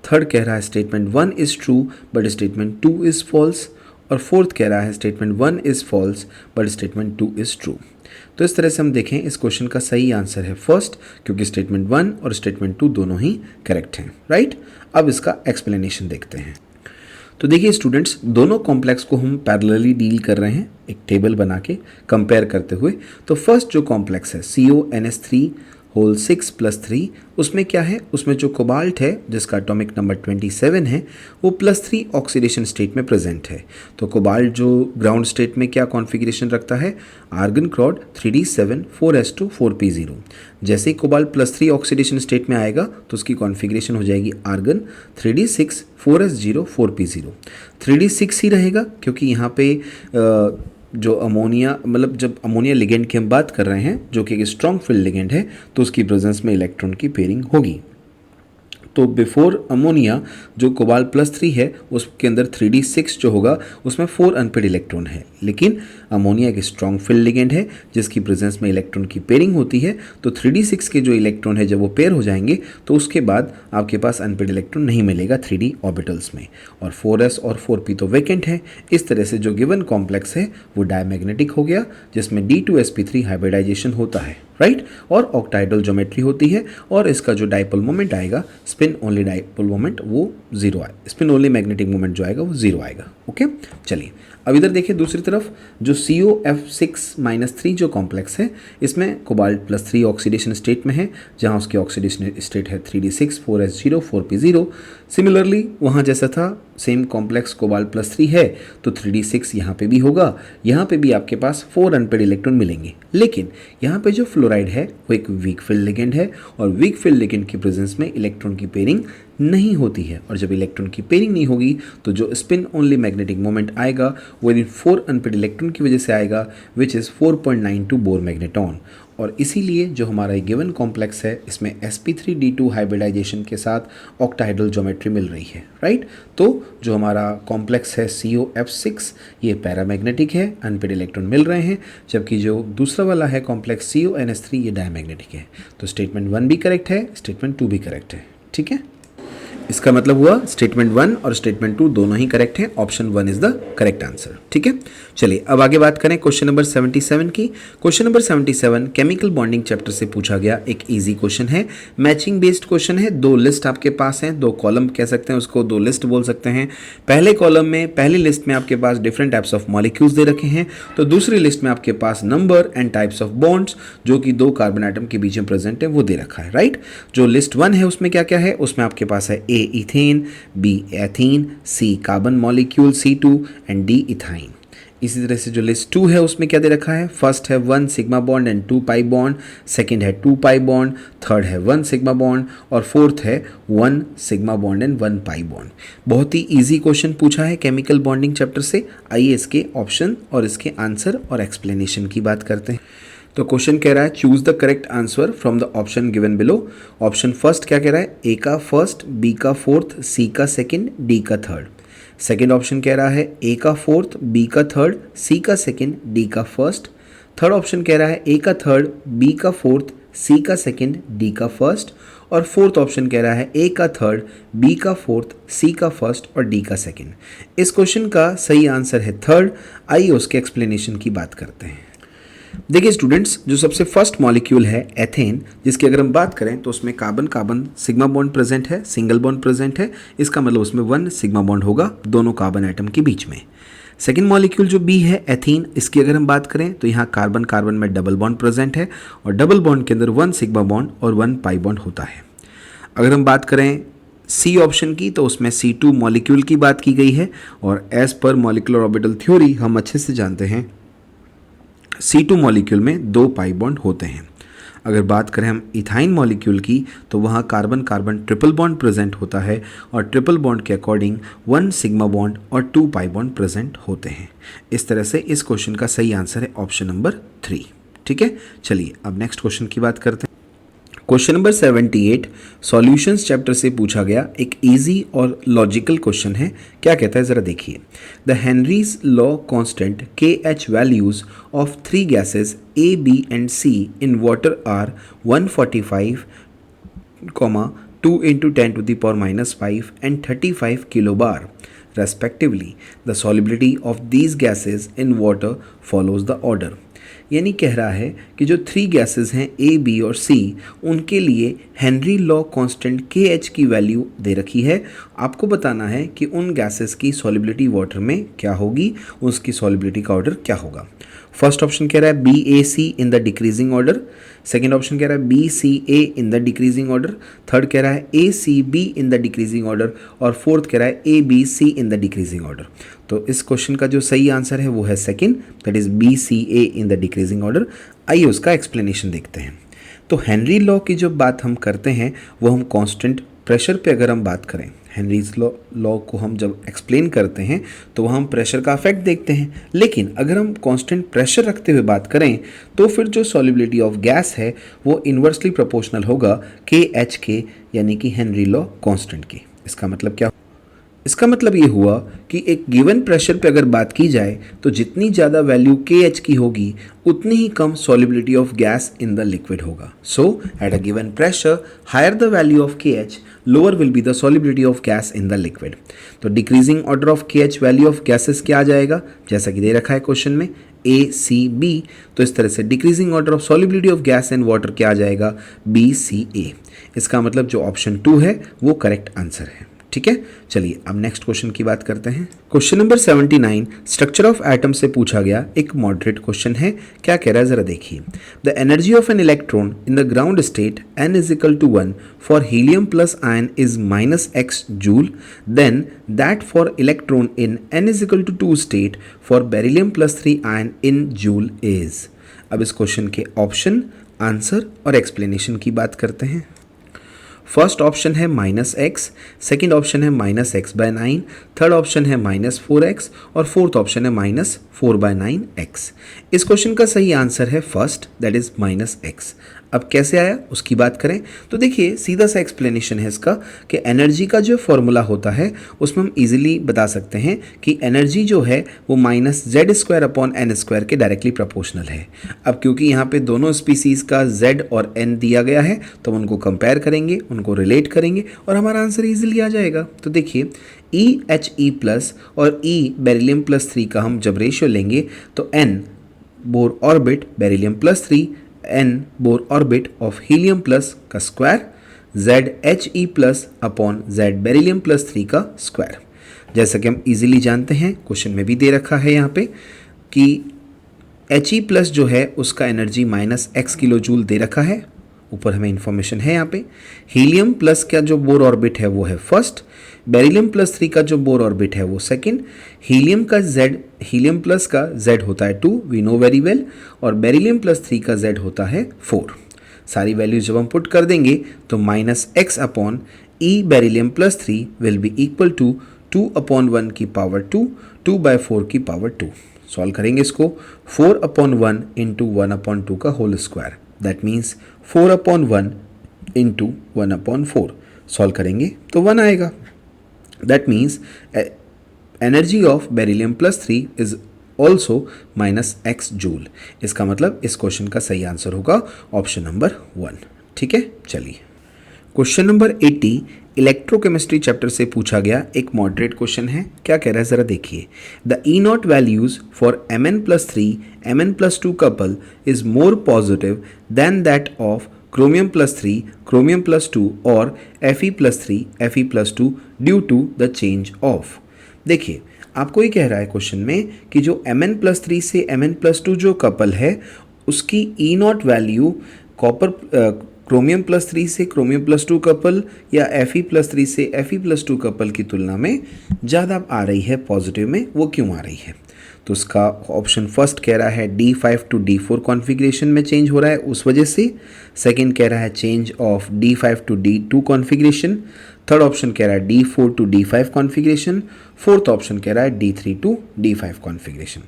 Third कह रहा है statement 1 is true but statement 2 is false. और फोर्थ कह रहा है statement 1 is false but statement 2 is true. तो इस तरह से हम देखें इस क्वेश्चन का सही आंसर है फर्स्ट, क्योंकि स्टेटमेंट 1 और स्टेटमेंट 2 दोनों ही करेक्ट हैं, राइट। अब इसका एक्सप्लेनेशन देखते हैं। तो देखिए स्टूडेंट्स, दोनों कॉम्प्लेक्स को हम पैरेलली डील कर रहे हैं एक टेबल बना के कंपेयर करते हुए। तो फर्स्ट जो कॉम्प्लेक्स है CONH3 होल 6 प्लस 3, उसमें क्या है, उसमें जो कोबाल्ट है जिसका एटॉमिक नंबर 27 है वो +3 ऑक्सीडेशन स्टेट में प्रेजेंट है। तो कोबाल्ट जो ग्राउंड स्टेट में क्या कॉन्फ़िगरेशन रखता है, argon Claude 3d7 4s2 4p0। जैसे ही कोबाल्ट +3 ऑक्सीडेशन स्टेट में आएगा तो उसकी कॉन्फ़िगरेशन हो जाएगी argon 3d6 4s0 4p0। 3d6 ही रहेगा क्योंकि यहाँ पे जो अमोनिया, मतलब जब अमोनिया लिगेंड की हम बात कर रहे हैं जो कि एक स्ट्रॉन्ग फील्ड लिगेंड है, तो उसकी प्रेजेंस में इलेक्ट्रॉन की पेयरिंग होगी। तो बिफोर अमोनिया जो कोबाल्ट +3 है उसके अंदर 3d6 जो होगा उसमें 4 अनपेड इलेक्ट्रॉन है, लेकिन अमोनिया एक स्ट्रॉन्ग फील्ड लिगेंड है जिसकी प्रेजेंस में इलेक्ट्रॉन की पेयरिंग होती है। तो 3d6 के जो इलेक्ट्रॉन है जब वो पेयर हो जाएंगे तो उसके बाद आपके पास अनपेड इलेक्ट्रॉन नहीं मिलेगा 3d ऑर्बिटल्स में, और 4s और 4p तो वैकेंट है। इस तरह से जो गिवन कॉम्प्लेक्स है वो डायमैग्नेटिक हो गया जिसमें d2sp3 हाइब्रिडाइजेशन होता है, राइट, और ऑक्टाइडल ज्योमेट्री होती है, और इसका जो डाइपोल मोमेंट आएगा स्पिन ओनली डाइपोल मोमेंट वो 0 आए, स्पिन ओनली मैग्नेटिक मोमेंट जो आएगा वो 0 आएगा। ओके, चलिए अब इधर देखिए दूसरी तरफ जो COF6-3 जो कॉम्प्लेक्स है इसमें कोबाल्ट +3 ऑक्सीडेशन स्टेट में है जहाँ उसकी ऑक्सीडेशन स्टेट है 3d6 4s0 4p0। सिमिलरली वहाँ जैसा था सेम कॉम्प्लेक्स कोबाल्ट +3 है तो 3d6 यहाँ पे भी होगा, यहाँ पे भी आपके पास 4 अनपेड इलेक्ट्रॉन मिलेंगे, लेकिन यहाँ पे जो फ्लोराइड है वो एक वीक फील्ड लिगेंड है और वीक फील्ड लिगेंड की प्रेजेंस में इलेक्ट्रॉन की पेयरिंग नहीं होती है, और जब इलेक्ट्रॉन की पेयरिंग नहीं होगी तो जो स्पिन ओनली मैग्नेटिक मोमेंट आएगा वो इन 4 अनपेड इलेक्ट्रॉन की वजह से आएगा विच इज़ 4.92 बोर मैग्नेटॉन। और इसीलिए जो हमारा गिवन कॉम्प्लेक्स है इसमें sp3d2 हाइब्रिडाइजेशन के साथ ऑक्टाहेड्रल ज्योमेट्री मिल रही है, राइट। तो जो हमारा कॉम्प्लेक्स है COF6 ये पैरामैग्नेटिक है, अनपेड इलेक्ट्रॉन मिल रहे हैं, जबकि जो दूसरा वाला है कॉम्प्लेक्स CONS3 ये डायमैग्नेटिक है। तो स्टेटमेंट 1 भी करेक्ट है, स्टेटमेंट 2 भी करेक्ट है, ठीक है। इसका मतलब हुआ स्टेटमेंट 1 और स्टेटमेंट 2 दोनों ही करेक्ट हैं, option 1 is the correct answer, ठीक है। चलिए अब आगे बात करें क्वेश्चन नंबर 77 की। Question number 77 chemical bonding chapter से पूछा गया एक इजी क्वेश्चन है, मैचिंग बेस्ड क्वेश्चन है। दो लिस्ट आपके पास हैं, दो कॉलम कह सकते हैं उसको, दो लिस्ट बोल सकते हैं। पहले कॉलम में पहली लिस्ट में आपके पास डिफरेंट टाइप्स ऑफ मॉलिक्यूल्स दे रखे हैं, तो दूसरी लिस्ट में आपके पास number and types of bonds जो कि दो कार्बन आइटम के बीच में प्रेजेंट है वो दे रखा है, राइट। जो लिस्ट 1 है उसमें क्या क्या है, उसमें आपके पास है A ethane, B ethene, C carbon molecule C2 and D ethyne. इसी तरह से जो लिस्ट 2 है उसमें क्या दे रखा है, फर्स्ट है 1 sigma bond and 2 pi bond, second है 2 पाई बॉन्ड, थर्ड है 1 सिग्मा बॉन्ड और फोर्थ है 1 sigma bond and 1 pi bond. बहुत ही इजी क्वेश्चन पूछा है केमिकल बॉन्डिंग चैप्टर से। आइए इसके ऑप्शन और इसके आंसर और एक्सप्लेनेशन की बात करते हैं। तो क्वेश्चन कह रहा है choose the correct answer from the option given below. Option first क्या कह रहा है, ए का फर्स्ट, बी का फोर्थ, सी का सेकंड, डी का थर्ड। सेकंड ऑप्शन कह रहा है ए का फोर्थ, बी का थर्ड, सी का सेकंड, डी का फर्स्ट। थर्ड ऑप्शन कह रहा है ए का थर्ड, बी का फोर्थ, सी का सेकंड, डी का फर्स्ट। और फोर्थ ऑप्शन कह रहा है ए का थर्ड, बी का फोर्थ, सी का फर्स्ट और डी का सेकंड। इस क्वेश्चन का सही आंसर है थर्ड। आइए उसके एक्सप्लेनेशन की बात करते हैं। देखिए स्टूडेंट्स, जो सबसे फर्स्ट मॉलिक्यूल है एथेन, जिसकी अगर हम बात करें तो उसमें carbon carbon sigma bond present है, सिंगल बॉन्ड प्रेजेंट है, इसका मतलब उसमें 1 सिग्मा बॉन्ड होगा दोनों कार्बन आइटम के बीच में। सेकेंड मॉलिक्यूल जो बी है एथीन, इसकी अगर हम बात करें तो यहाँ कार्बन कार्बन में डबल बॉन्ड प्रेजेंट है और डबल बॉन्ड के अंदर 1 सिग्मा बॉन्ड और 1 पाई बॉन्ड होता है। अगर हम बात करें सी ऑप्शन की तो उसमें C2 मॉलिक्यूल की बात की गई है और as per molecular orbital theory हम अच्छे से जानते हैं C2 मॉलिक्यूल में 2 पाई बॉन्ड होते हैं। अगर बात करें हम इथाइन मॉलिक्यूल की तो वहाँ carbon carbon triple bond present होता है और ट्रिपल बॉन्ड के अकॉर्डिंग 1 सिग्मा बॉन्ड और 2 पाई बॉन्ड प्रेजेंट होते हैं। इस तरह से इस क्वेश्चन का सही आंसर है ऑप्शन नंबर 3, ठीक है। चलिए अब नेक्स्ट क्वेश्चन की बात करते हैं। क्वेश्चन नंबर 78 सॉल्यूशंस चैप्टर से पूछा गया एक इजी और लॉजिकल क्वेश्चन है। क्या कहता है ज़रा देखिए, the Henry's law constant KH values of 3 gases A, B एंड C in water are 145, 2 × 10⁻⁵ and 35 kilobar respectively. The solubility of these gases in water follows the order. यानी कह रहा है कि जो 3 गैसेस हैं A, B और C, उनके लिए हेनरी लॉ कांस्टेंट KH की वैल्यू दे रखी है। आपको बताना है कि उन गैसेस की सॉलिबिलिटी वाटर में क्या होगी, उसकी सॉलिबिलिटी का ऑर्डर क्या होगा। फर्स्ट ऑप्शन कह रहा है BAC in the decreasing order, second option कह रहा है BCA in the decreasing order, third कह रहा है ACB in the decreasing order और फोर्थ कह रहा है ABC in the decreasing order. तो इस क्वेश्चन का जो सही आंसर है वो है second, that is BCA in the decreasing order. आइए उसका एक्सप्लेनेशन देखते हैं। तो हेनरी लॉ की जो बात हम करते हैं वो हम कांस्टेंट प्रेशर पे अगर हम बात करें, हेनरीज लॉ को हम जब एक्सप्लेन करते हैं तो वहाँ हम प्रेशर का इफेक्ट देखते हैं। लेकिन अगर हम कांस्टेंट प्रेशर रखते हुए बात करें तो फिर जो सॉलिबिलिटी ऑफ गैस है वो इन्वर्सली प्रोपोर्शनल होगा KH के, यानी कि हेनरी लॉ कांस्टेंट के। इसका मतलब क्या? इसका मतलब ये हुआ कि एक गिवन प्रेशर पे अगर बात की जाए तो जितनी ज़्यादा वैल्यू KH की होगी उतनी ही कम solubility of gas in the liquid होगा। So at a given pressure higher the value of KH lower will be the solubility of gas in the liquid. तो decreasing order of KH value of gases क्या आ जाएगा, जैसा कि दे रखा है question में ACB। तो इस तरह से decreasing order of solubility of gas in water क्या आ जाएगा, BCA। इसका मतलब जो ऑप्शन 2 है वो करेक्ट आंसर है, ठीक है। चलिए अब नेक्स्ट क्वेश्चन की बात करते हैं। Question number 79 structure of atom से पूछा गया एक मॉडरेट क्वेश्चन है। क्या कह रहा है जरा देखिए, the energy of an electron in the ground state n = 1 for helium plus ion is -x joule, then that for electron in n = 2 state for beryllium plus 3 ion in joule is. अब इस question के option, answer और explanation की बात करते हैं। First option है -x, second option है -x/9, थर्ड ऑप्शन है -4x और फोर्थ ऑप्शन है -4/9x। इस क्वेश्चन का सही आंसर है फर्स्ट, दैट इज -x। अब कैसे आया उसकी बात करें तो देखिए सीधा सा एक्सप्लेनेशन है इसका कि एनर्जी का जो फॉर्मूला होता है उसमें हम इजीली बता सकते हैं कि एनर्जी जो है वो -z² के डायरेक्टली प्रोपोर्शनल है। अब क्योंकि यहाँ पे दोनों स्पीसीज़ का z और n दिया गया है तो हम उनको कंपेयर करेंगे, उनको रिलेट करेंगे और हमारा आंसर इजीली आ जाएगा। तो देखिए EHE+ और E बेरिलियम+3 का हम जब रेशियो लेंगे तो n Bohr orbit beryllium n Bohr orbit of helium plus का square ZHE+ upon Z beryllium का स्क्वायर। जैसा कि हम इजीली जानते हैं क्वेश्चन में भी दे रखा है यहाँ पे कि He+ जो है उसका एनर्जी -x किलो जूल दे रखा है, ऊपर हमें इंफॉर्मेशन है यहाँ पे। हीलियम प्लस का जो बोर ऑर्बिट है वो है फर्स्ट, बेरिलियम+3 का जो बोर ऑर्बिट है वो सेकंड, हीलियम प्लस का Z होता है 2, वी नो वेरी वेल, और बेरिलियम+3 का Z होता है 4। सारी वैल्यूज जब हम पुट कर देंगे तो -x upon E beryllium will be equal to 2/1 की पावर 2, 2/4 की पावर 2। सॉल्व करेंगे इसको, 4/1 इंटू 1/2 का whole square, that means 4/1 into 1/4। Solve करेंगे तो 1 आएगा। That means energy of beryllium is also -x joule. इसका मतलब इस क्वेश्चन का सही आंसर होगा ऑप्शन नंबर 1। ठीक है, चलिए क्वेश्चन नंबर 80 इलेक्ट्रोकेमिस्ट्री चैप्टर से पूछा गया एक मॉडरेट क्वेश्चन है। क्या कह रहा है जरा देखिए। The E0 values for Mn+3 Mn+2 couple is more positive than that of Chromium+3 Chromium+2 और Fe+3 Fe+2 due to the change of. देखिए आपको ये कह रहा है क्वेश्चन में कि जो Mn+3 से Mn+2 जो कपल है उसकी E0 वैल्यू Chromium+3 से Chromium+2 कपल या Fe+3 से Fe+2 कपल की तुलना में ज़्यादा आ रही है पॉजिटिव में। वो क्यों आ रही है? तो उसका ऑप्शन फर्स्ट कह रहा है D5 टू D4 कॉन्फ़िगरेशन में चेंज हो रहा है उस वजह से। सेकंड कह रहा है change of D5 to D2 configuration. Third option कह रहा है D4 to D5 configuration. Fourth option कह रहा है D3 टू D5 कॉन्फ़िगरेशन।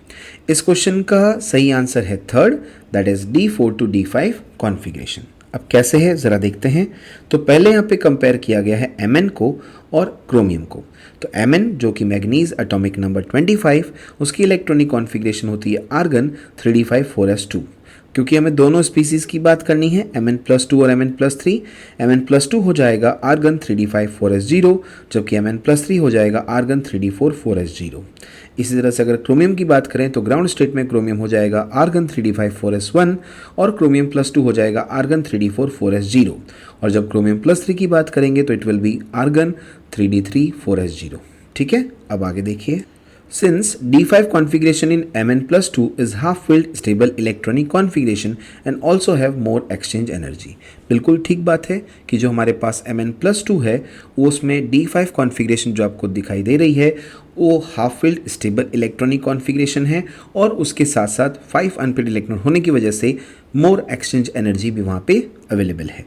इस क्वेश्चन का सही आंसर है third, that is D4 to D5 configuration. अब कैसे है ज़रा देखते हैं। तो पहले यहाँ पे कंपेयर किया गया है Mn को और क्रोमियम को। तो Mn जो कि मैग्नीज एटॉमिक नंबर 25, उसकी इलेक्ट्रॉनिक कॉन्फ़िगरेशन होती है आर्गन 3d5 4s2। क्योंकि हमें दोनों स्पीसीज़ की बात करनी है Mn+2 और Mn+3। Mn+2 हो जाएगा आर्गन 3d5 4s0 जबकि Mn+3 हो जाएगा आर्गन 3d4 4s0। इसी तरह से अगर क्रोमियम की बात करें तो ग्राउंड स्टेट में क्रोमियम हो जाएगा आर्गन 3d5 4s1 और Chromium+2 हो जाएगा आर्गन 3d4 4s0। और जब Chromium+3 की बात करेंगे तो it will be argon 3d3 4s0। ठीक है, अब आगे देखिए। Since D5 configuration in Mn+2 is half-filled stable electronic configuration and also have more exchange energy। बिल्कुल ठीक बात है कि जो हमारे पास Mn+2 है वो उसमें D5 कॉन्फ़िगरेशन जो आपको दिखाई दे रही है वो half filled stable electronic configuration है और उसके साथ साथ 5 अनपेड इलेक्ट्रॉन होने की वजह से मोर एक्सचेंज एनर्जी भी वहाँ पे अवेलेबल है।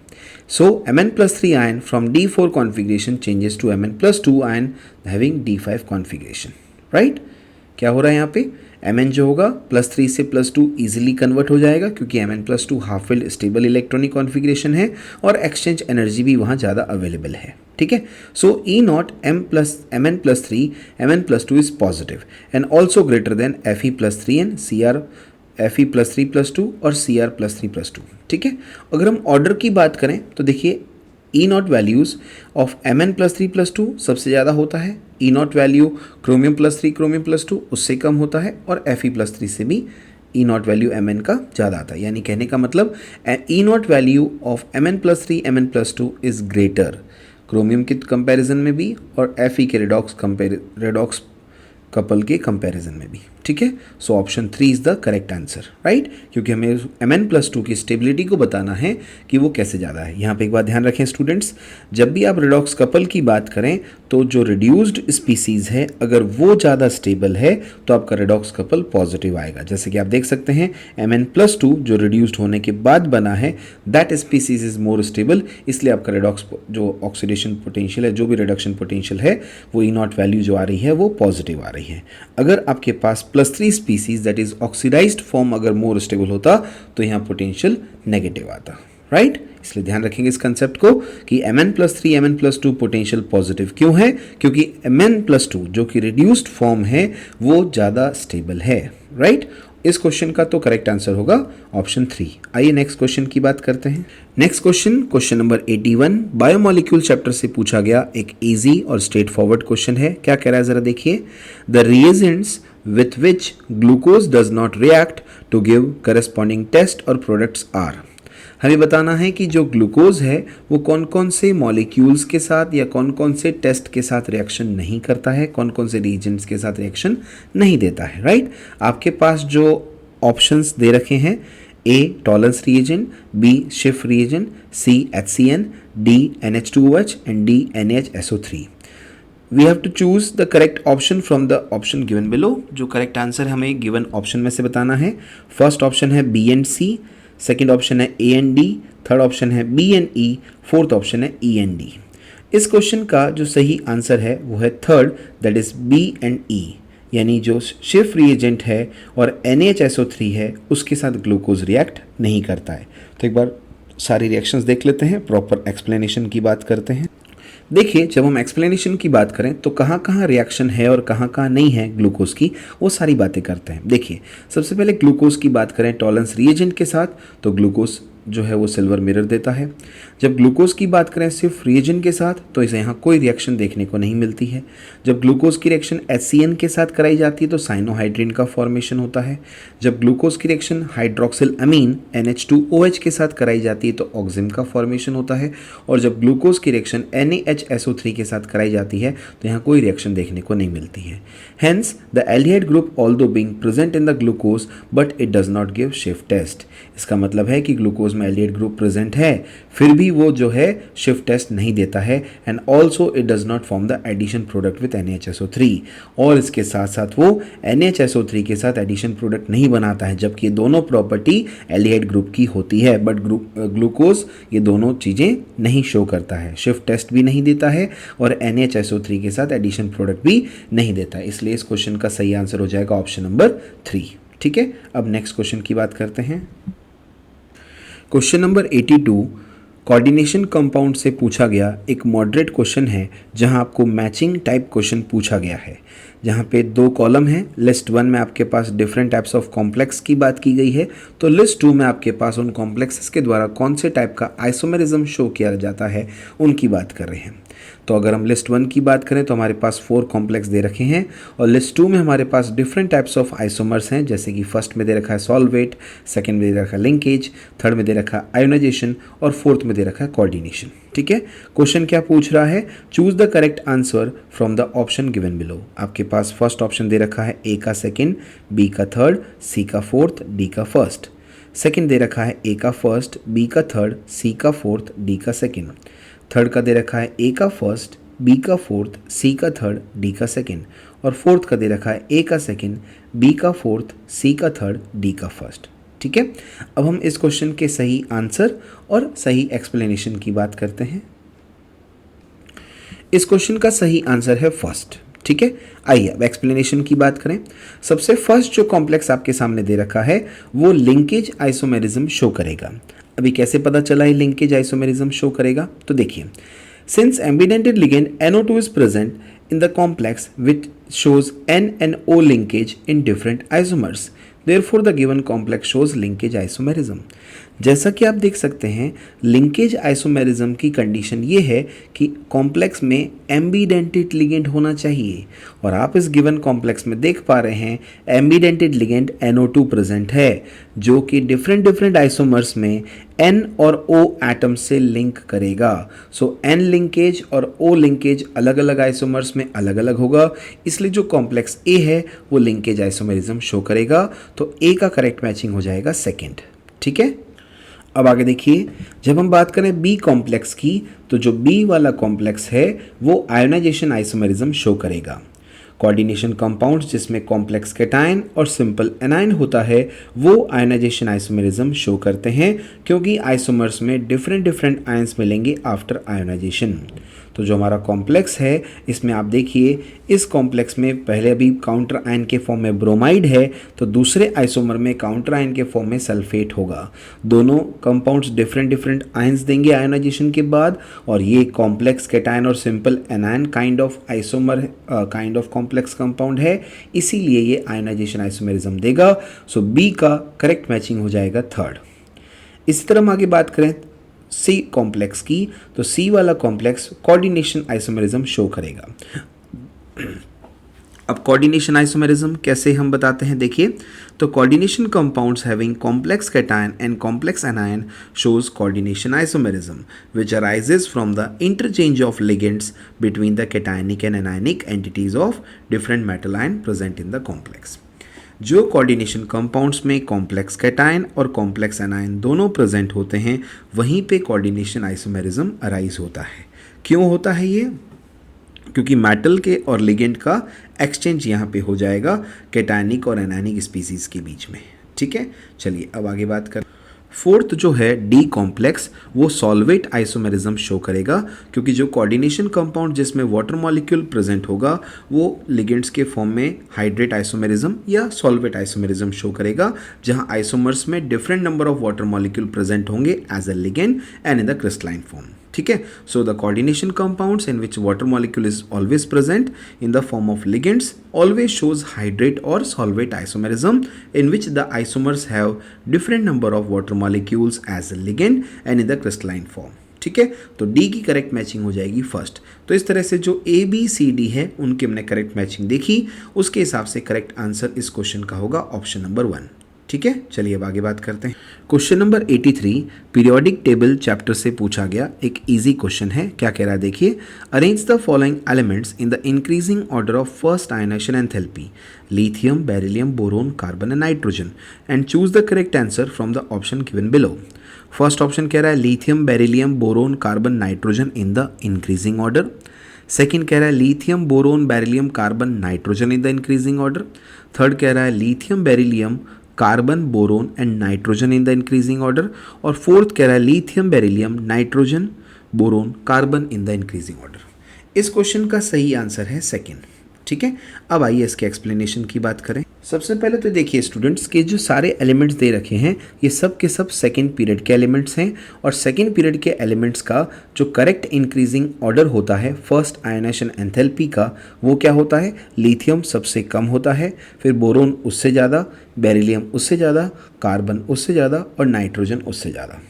So Mn+3 ion from D4 configuration changes to Mn+2 ion having D5 configuration. Right, क्या हो रहा है यहाँ पे? Mn जो होगा +3 से +2 इजीली कन्वर्ट हो जाएगा क्योंकि Mn+2 half filled stable electronic configuration है और एक्सचेंज एनर्जी भी वहाँ ज़्यादा अवेलेबल है। ठीक है, सो E0 Mn+3 Mn+2 is positive and also greater than Fe+3 and Cr Fe+3+2 और Cr+3+2। ठीक है, अगर हम ऑर्डर की बात करें तो देखिए E0 वैल्यूज़ ऑफ Mn+3+2 सबसे ज़्यादा होता है। E0 वैल्यू Chromium+3 Chromium+2 उससे कम होता है और Fe+3 से भी E0 वैल्यू Mn का ज़्यादा आता है। यानी कहने का मतलब E0 value of Mn+3 Mn+2 is greater chromium के कंपैरिजन में भी और Fe के रेडॉक्स कपल के कंपैरिजन में भी। ठीक है। So option 3 is the correct answer, right, क्योंकि हमें Mn+2 की स्टेबिलिटी को बताना है कि वो कैसे ज़्यादा है। यहाँ पे एक बात ध्यान रखें स्टूडेंट्स, जब भी आप रेडॉक्स कपल की बात करें तो जो रिड्यूस्ड स्पीसीज़ है अगर वो ज़्यादा स्टेबल है तो आपका रेडॉक्स कपल पॉजिटिव आएगा। जैसे कि आप देख सकते हैं Mn+2 जो रिड्यूस्ड होने के बाद बना है that species is more stable, इसलिए आपका रेडॉक्स जो ऑक्सीडेशन पोटेंशियल है, जो भी रिडक्शन पोटेंशियल है, वो E0 वैल्यू जो आ रही है वो पॉजिटिव आ रही है। अगर आपके पास +3 species that is oxidised form अगर मोर स्टेबल होता तो यहाँ पोटेंशियल नेगेटिव आता, राइट। इसलिए ध्यान रखेंगे इस कंसेप्ट को कि Mn+3 Mn+2 पोटेंशियल पॉजिटिव क्यों है, क्योंकि Mn+2 जो कि रिड्यूस्ड फॉर्म है वो ज़्यादा स्टेबल है, राइट। इस क्वेश्चन का तो करेक्ट आंसर होगा ऑप्शन 3। आइए नेक्स्ट क्वेश्चन की बात करते हैं। Next question number 81 biomolecule chapter से पूछा गया एक इजी और स्ट्रेट फॉरवर्ड क्वेश्चन है। क्या कह रहा है जरा देखिए, the reagents with which glucose does not react to give corresponding test और products are। हमें बताना है कि जो ग्लूकोज है वो कौन कौन से मॉलिक्यूल्स के साथ या कौन कौन से टेस्ट के साथ रिएक्शन नहीं करता है, कौन कौन से रिएजेंट्स के साथ रिएक्शन नहीं देता है, राइट। आपके पास जो ऑप्शंस दे रखे हैं, ए टॉलरेंस रिएजेंट, बी शिफ्ट reagent, c HCN, d NH2OH and d NaHSO3। We have to choose the correct option from the option given below। जो करेक्ट आंसर हमें गिवन ऑप्शन में से बताना है। फर्स्ट ऑप्शन है b and c, second option है a and d, third option है b and e, fourth option है ई एंड डी। इस क्वेश्चन का जो सही आंसर है वो है third, that is b and e, यानी जो शिफ्ट रिएजेंट है और NaHSO3 है उसके साथ ग्लूकोज रिएक्ट नहीं करता है। तो एक बार सारी रिएक्शंस देख लेते हैं, प्रॉपर एक्सप्लेनेशन की बात करते हैं। देखिए, जब हम एक्सप्लेनेशन की बात करें तो कहाँ कहाँ रिएक्शन है और कहाँ कहाँ नहीं है ग्लूकोज की, वो सारी बातें करते हैं। देखिए, सबसे पहले ग्लूकोज की बात करें टॉलरेंस रिएजेंट के साथ तो ग्लूकोज जो है वो सिल्वर मिरर देता है। जब ग्लूकोज की बात करें सिर्फ रिएजेंट के साथ तो इसे यहाँ कोई रिएक्शन देखने को नहीं मिलती है। जब ग्लूकोज की रिएक्शन HCN के साथ कराई जाती है तो साइनोहाइड्रिन का फॉर्मेशन होता है। जब ग्लूकोज की रिएक्शन हाइड्रोक्सिल अमीन NH2OH के साथ कराई जाती है तो ऑक्सिम का फॉर्मेशन होता है। और जब ग्लूकोज की रिएक्शन NaHSO3 के साथ कराई जाती है तो यहाँ कोई रिएक्शन देखने को नहीं मिलती है। Hence the aldehyde group although being present in the glucose but it does not give शिफ्ट टेस्ट। इसका मतलब है कि ग्लूकोज में एल्डिहाइड ग्रुप प्रेजेंट है फिर भी वो जो है शिफ्ट टेस्ट नहीं देता है। And also it does not form the addition product with NaHSO3, और इसके साथ साथ वो NaHSO3 के साथ एडिशन प्रोडक्ट नहीं बनाता है, जबकि दोनों प्रॉपर्टी एल्डिहाइड ग्रुप की होती है। बट ग्लूकोज ये दोनों चीज़ें नहीं शो करता है, शिफ्ट टेस्ट भी नहीं देता है और NaHSO3 के साथ एडिशन प्रोडक्ट भी नहीं देता है। इसलिए इस क्वेश्चन का सही आंसर हो जाएगा ऑप्शन नंबर 3, ठीक है। अब नेक्स्ट क्वेश्चन की बात करते हैं। क्वेश्चन नंबर 82 कोऑर्डिनेशन कंपाउंड से पूछा गया एक मॉडरेट क्वेश्चन है जहां आपको मैचिंग टाइप क्वेश्चन पूछा गया है, जहाँ पे 2 कॉलम है। लिस्ट 1 में आपके पास डिफरेंट टाइप्स ऑफ कॉम्प्लेक्स की बात की गई है, तो लिस्ट 2 में आपके पास उन कॉम्प्लेक्सेस के द्वारा कौन से टाइप का आइसोमेरिज्म शो किया जाता है उनकी बात कर रहे हैं। तो अगर हम लिस्ट 1 की बात करें तो हमारे पास 4 कॉम्प्लेक्स दे रखे हैं और लिस्ट 2 में हमारे पास डिफरेंट टाइप्स ऑफ आइसोमर्स हैं, जैसे कि फर्स्ट में दे रखा है सॉल्वेट, सेकंड में दे रखा है लिंकेज, थर्ड में दे रखा है आयोनाइजेशन और फोर्थ में दे रखा है कोऑर्डिनेशन, ठीक है। क्वेश्चन क्या पूछ रहा है, choose the correct answer from the option given below. आपके पास फर्स्ट ऑप्शन दे रखा है ए का सेकंड, बी का थर्ड, सी का फोर्थ, डी का फर्स्ट। सेकंड दे रखा है ए का फर्स्ट, बी का थर्ड, सी का फोर्थ, डी का सेकंड। थर्ड का दे रखा है ए का फर्स्ट, बी का फोर्थ, सी का थर्ड, डी का सेकंड। और फोर्थ का दे रखा है ए का सेकंड, बी का फोर्थ, सी का थर्ड, डी का फर्स्ट, ठीक है। अब हम इस क्वेश्चन के सही आंसर और सही एक्सप्लेनेशन की बात करते हैं। इस क्वेश्चन का सही आंसर है फर्स्ट, ठीक है। आइए अब एक्सप्लेनेशन की बात करें। सबसे फर्स्ट जो कॉम्प्लेक्स आपके सामने दे रखा है वो लिंकेज आइसोमेरिज्म शो करेगा। अभी कैसे पता चला ये लिंकेज आइसोमेरिज्म शो करेगा, तो देखिए, since ambidentate ligand NO2 is present in the complex which shows N and O linkage in different isomers. Therefore, the given complex shows linkage isomerism. जैसा कि आप देख सकते हैं लिंकेज आइसोमेरिज्म की कंडीशन ये है कि कॉम्प्लेक्स में एम्बीडेंटेड लिगेंड होना चाहिए और आप इस गिवन कॉम्प्लेक्स में देख पा रहे हैं एम्बीडेंटेड लिगेंड NO2 प्रेजेंट है जो कि डिफरेंट आइसोमर्स में N और O एटम्स से लिंक करेगा। सो N लिंकेज और O लिंकेज अलग अलग आइसोमर्स में अलग अलग होगा, इसलिए जो कॉम्प्लेक्स A है वो लिंकेज आइसोमेरिज्म शो करेगा। तो A का करेक्ट मैचिंग हो जाएगा सेकेंड। ठीक है, अब आगे देखिए, जब हम बात करें बी कॉम्प्लेक्स की तो जो बी वाला कॉम्प्लेक्स है वो आयोनाइजेशन आइसोमेरिज्म शो करेगा। कोऑर्डिनेशन कंपाउंड्स जिसमें कॉम्प्लेक्स कैटायन और सिंपल एनायन होता है वो आयोनाइजेशन आइसोमेरिज्म शो करते हैं क्योंकि आइसोमर्स में डिफरेंट आयंस मिलेंगे आफ्टर आयोनाइजेशन। तो जो हमारा कॉम्प्लेक्स है इसमें आप देखिए इस कॉम्प्लेक्स में पहले अभी काउंटर आयन के फॉर्म में ब्रोमाइड है तो दूसरे आइसोमर में काउंटर आयन के फॉर्म में सल्फेट होगा। दोनों कंपाउंड्स डिफरेंट आयंस देंगे आयोनाइजेशन के बाद और ये कॉम्प्लेक्स कैटायन और simple anion kind of isomer kind of complex compound है, इसीलिए ये आयोनाइजेशन आइसोमेरिज्म देगा। सो बी का करेक्ट मैचिंग हो जाएगा थर्ड। इसी तरह हम आगे बात करें सी कॉम्प्लेक्स की तो सी वाला कॉम्प्लेक्स कोऑर्डिनेशन आइसोमेरिज्म शो करेगा। अब कोऑर्डिनेशन आइसोमेरिज्म कैसे हम बताते हैं, देखिए तो coordination compounds having complex cation and complex anion shows coordination isomerism which arises from the interchange of ligands between the cationic and anionic entities of different metal ion present in the complex। जो coordination compounds में complex cation और complex anion दोनों present होते हैं वहीं पे coordination isomerism arise होता है। क्यों होता है ये? क्योंकि मेटल के और लिगेंड का एक्सचेंज यहाँ पे हो जाएगा कैटायनिक और एनायनिक स्पीसीज के बीच में। ठीक है, चलिए अब आगे बात कर। फोर्थ जो है डी कॉम्प्लेक्स वो सॉल्वेट आइसोमेरिज्म शो करेगा क्योंकि जो कोऑर्डिनेशन कंपाउंड जिसमें वाटर मॉलिक्यूल प्रेजेंट होगा वो लिगेंड्स के फॉर्म में हाइड्रेट आइसोमेरिज्म या सॉल्वेट आइसोमेरिज्म शो करेगा जहां आइसोमर्स में different number of water molecule present होंगे as a ligand and in the crystalline form. ठीक है, so the coordination compounds in which water molecule is always present in the form of ligands always shows hydrate or solvate isomerism in which the isomers have different number of water molecules as a ligand and in the crystalline form। ठीक है, तो D की correct matching हो जाएगी first. तो इस तरह से जो ए बी सी डी है उनकी हमने करेक्ट मैचिंग देखी, उसके हिसाब से करेक्ट आंसर इस क्वेश्चन का होगा ऑप्शन नंबर 1। ठीक है, चलिए अब आगे बात करते हैं। Question number 83 periodic table chapter से पूछा गया एक इजी क्वेश्चन है। क्या कह रहा है देखिए, arrange the following elements in the increasing order of first ionisation enthalpy lithium, beryllium, boron, carbon and nitrogen and choose the correct answer from the option given below. First option कह रहा है lithium, beryllium, boron, carbon, nitrogen in the increasing order. Second कह रहा है lithium, boron, beryllium, carbon, nitrogen in the increasing order. Third कह रहा है lithium, beryllium, carbon, boron and nitrogen in the increasing order. और फोर्थ कह रहा है lithium, beryllium, nitrogen, boron, carbon in the increasing order. इस क्वेश्चन का सही आंसर है सेकेंड। ठीक है, अब आइए इसके एक्सप्लेनेशन की बात करें। सबसे पहले तो देखिए स्टूडेंट्स के जो सारे एलिमेंट्स दे रखे हैं ये सब के सब सेकेंड पीरियड के एलिमेंट्स हैं और सेकेंड पीरियड के एलिमेंट्स का जो करेक्ट इंक्रीजिंग ऑर्डर होता है फर्स्ट आयनाइजेशन एंथैल्पी का वो क्या होता है, लिथियम सबसे कम होता है, फिर बोरोन उससे ज़्यादा, बेरिलियम उससे ज़्यादा, कार्बन उससे ज़्यादा और नाइट्रोजन उससे ज़्यादा।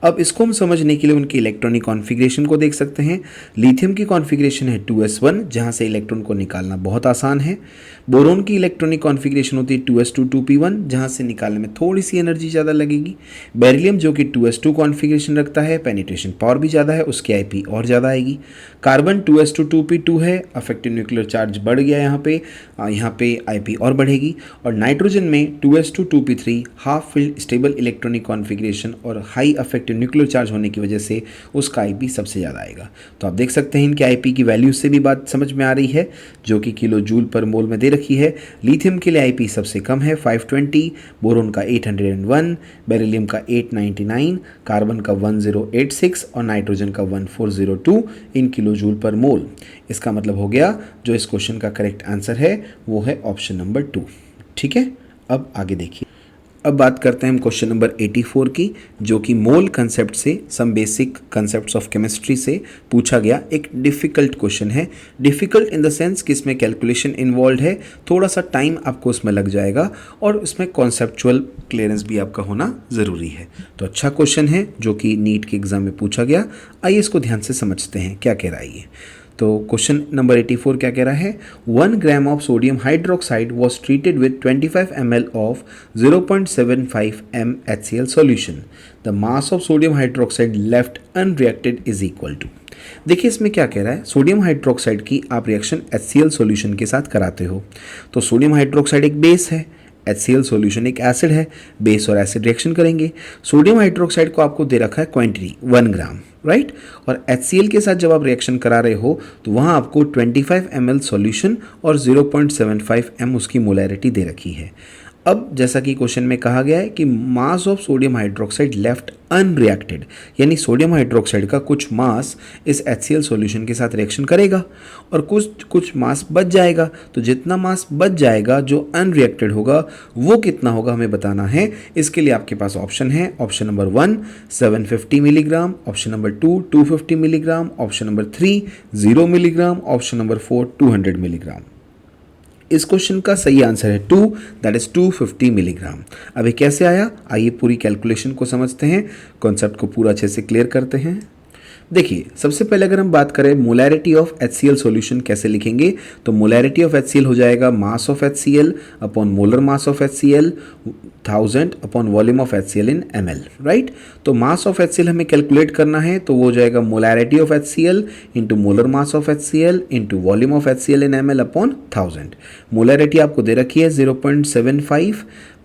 अब इसको हम समझने के लिए उनकी इलेक्ट्रॉनिक कॉन्फ़िगरेशन को देख सकते हैं। लिथियम की कॉन्फ़िगरेशन है 2s1 जहाँ से इलेक्ट्रॉन को निकालना बहुत आसान है। बोरोन की इलेक्ट्रॉनिक कॉन्फ़िगरेशन होती है 2s2 2p1 जहाँ से निकालने में थोड़ी सी एनर्जी ज़्यादा लगेगी। बेरिलियम जो कि 2s2 कॉन्फ़िगरेशन रखता है, पेनिट्रेशन पावर भी ज़्यादा है, उसकी आईपी और ज़्यादा आएगी। कार्बन 2s2 2p2 है, अफेक्टिव न्यूक्लियर चार्ज बढ़ गया यहाँ पे आईपी और बढ़ेगी। और नाइट्रोजन में 2s2 2p3 half field stable electronic configuration और हाई अफेक्टिव न्यूक्लियर चार्ज होने की वजह से उसका आईपी सबसे ज़्यादा आएगा। तो आप देख सकते हैं इनके आईपी की वैल्यू से भी बात समझ में आ रही है जो कि किलो जूल पर मोल में दे रखी है। लिथियम के लिए आईपी सबसे कम है 520, बोरोन का 801, बेरिलियम का 899, कार्बन का 1086 और नाइट्रोजन का 1402 इन किलो जूल पर मोल। इसका मतलब हो गया जो इस क्वेश्चन का करेक्ट आंसर है वो है ऑप्शन नंबर 2। ठीक है, अब आगे देखिए। अब बात करते हैं हम क्वेश्चन नंबर 84 की, जो कि मोल कंसेप्ट से some basic concepts of chemistry से पूछा गया एक डिफ़िकल्ट क्वेश्चन है। डिफ़िकल्ट इन द सेंस कि इसमें कैलकुलेशन इन्वॉल्व है, थोड़ा सा टाइम आपको उसमें लग जाएगा और उसमें कॉन्सेप्चुअल क्लियरेंस भी आपका होना ज़रूरी है। तो अच्छा क्वेश्चन है जो कि नीट के एग्ज़ाम में पूछा गया। आइए इसको ध्यान से समझते हैं क्या कह रहा है ये। तो क्वेश्चन नंबर 84 क्या कह रहा है, 1 gram of sodium hydroxide was treated with 25 ml of 0.75 m HCl solution. The mass of sodium hydroxide left unreacted is equal to. देखिए इसमें क्या कह रहा है, सोडियम हाइड्रोक्साइड की आप रिएक्शन HCl सॉल्यूशन के साथ कराते हो। तो सोडियम हाइड्रोक्साइड एक बेस है, HCl सॉल्यूशन एक एसिड है, बेस और एसिड रिएक्शन करेंगे। सोडियम हाइड्रोक्साइड को आपको दे रखा है क्वांटिटी 1 ग्राम, राइट। और HCl के साथ जब आप रिएक्शन करा रहे हो तो वहाँ आपको 25 ml सॉल्यूशन और 0.75 m उसकी मोलैरिटी दे रखी है। अब जैसा कि क्वेश्चन में कहा गया है कि मास of sodium hydroxide left unreacted, यानी सोडियम हाइड्रोक्साइड का कुछ मास इस HCl सॉल्यूशन के साथ रिएक्शन करेगा और कुछ मास बच जाएगा। तो जितना मास बच जाएगा जो अनरिएक्टेड होगा वो कितना होगा हमें बताना है। इसके लिए आपके पास ऑप्शन है, option number 1 750 milligram, option number 2 250 milligram, option number 3 0 milligram, option number 4 200 milligram. इस क्वेश्चन का सही आंसर है 2, दैट इज 250 मिलीग्राम। अब ये कैसे आया, आइए पूरी कैलकुलेशन को समझते हैं, कॉन्सेप्ट को पूरा अच्छे से क्लियर करते हैं। देखिए सबसे पहले अगर हम बात करें मोलैरिटी ऑफ HCl सॉल्यूशन कैसे लिखेंगे, तो मोलैरिटी ऑफ HCl हो जाएगा mass of HCl upon molar mass of HCl 1000 upon volume of HCl in ml, right. तो मास ऑफ HCl हमें कैलकुलेट करना है तो वो हो जाएगा molarity of HCl into molar mass of HCl into volume of HCl in ml upon 1000। Molarity आपको दे रखी है 0.75,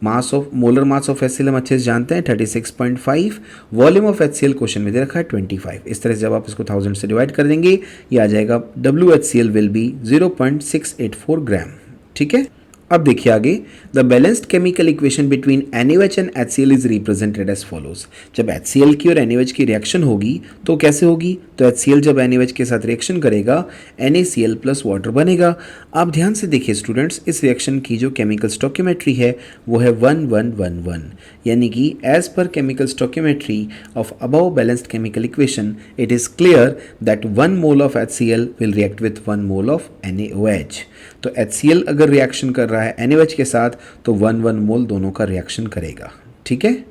mass of molar mass of HCl हम अच्छे से जानते हैं 36.5, वॉल्यूम ऑफ HCl क्वेश्चन में दे रखा है 25। इस तरह से जब आप इसको 1000 से डिवाइड कर देंगे ये आ जाएगा WHCl विल बी 0.684 ग्राम, ठीक है। अब देखिए आगे, the balanced chemical equation between NaOH and HCl is represented as follows. जब HCl की और NaOH की रिएक्शन होगी तो कैसे होगी, तो HCl जब NaOH के साथ रिएक्शन करेगा NaCl प्लस वाटर बनेगा। आप ध्यान से देखिए स्टूडेंट्स, इस रिएक्शन की जो केमिकल स्टोकियोमेट्री है वो है 1111, यानी कि एज पर chemical stoichiometry of above balanced chemical equation it is clear that 1 mole of HCl will react with 1 mole of NaOH। तो HCl अगर रिएक्शन कर रहा है NaOH के साथ तो 1 मोल दोनों का रिएक्शन करेगा, ठीक है।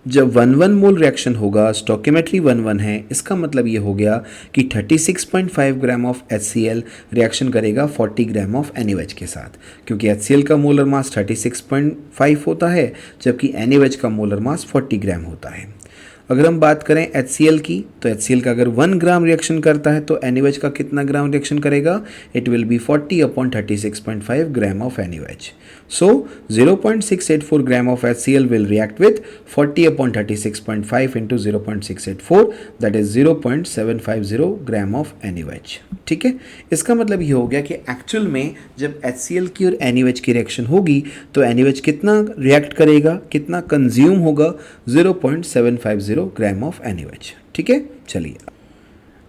जब 1 मोल रिएक्शन होगा, स्टोकियोमेट्री 1 है, इसका मतलब ये हो गया कि 36.5 ग्राम ऑफ HCl रिएक्शन करेगा 40 ग्राम ऑफ NaOH के साथ, क्योंकि HCl का मोलर मास 36.5 होता है जबकि NaOH का मोलर मास 40 ग्राम होता है। अगर हम बात करें HCl की, तो HCl का अगर 1 ग्राम रिएक्शन करता है तो NaOH का कितना ग्राम रिएक्शन करेगा, it will be 40 upon 36.5 gram of NaOH। So 0.684 gram of HCl will react with 40 upon 36.5 into 0.684, that is 0.750 gram of NaOH, ठीक है। इसका मतलब ये हो गया कि एक्चुअल में जब HCl की और NaOH की रिएक्शन होगी तो NaOH कितना रिएक्ट करेगा, कितना कंज्यूम होगा, 0.750 ग्राम ऑफ NaOH, ठीक है। चलिए,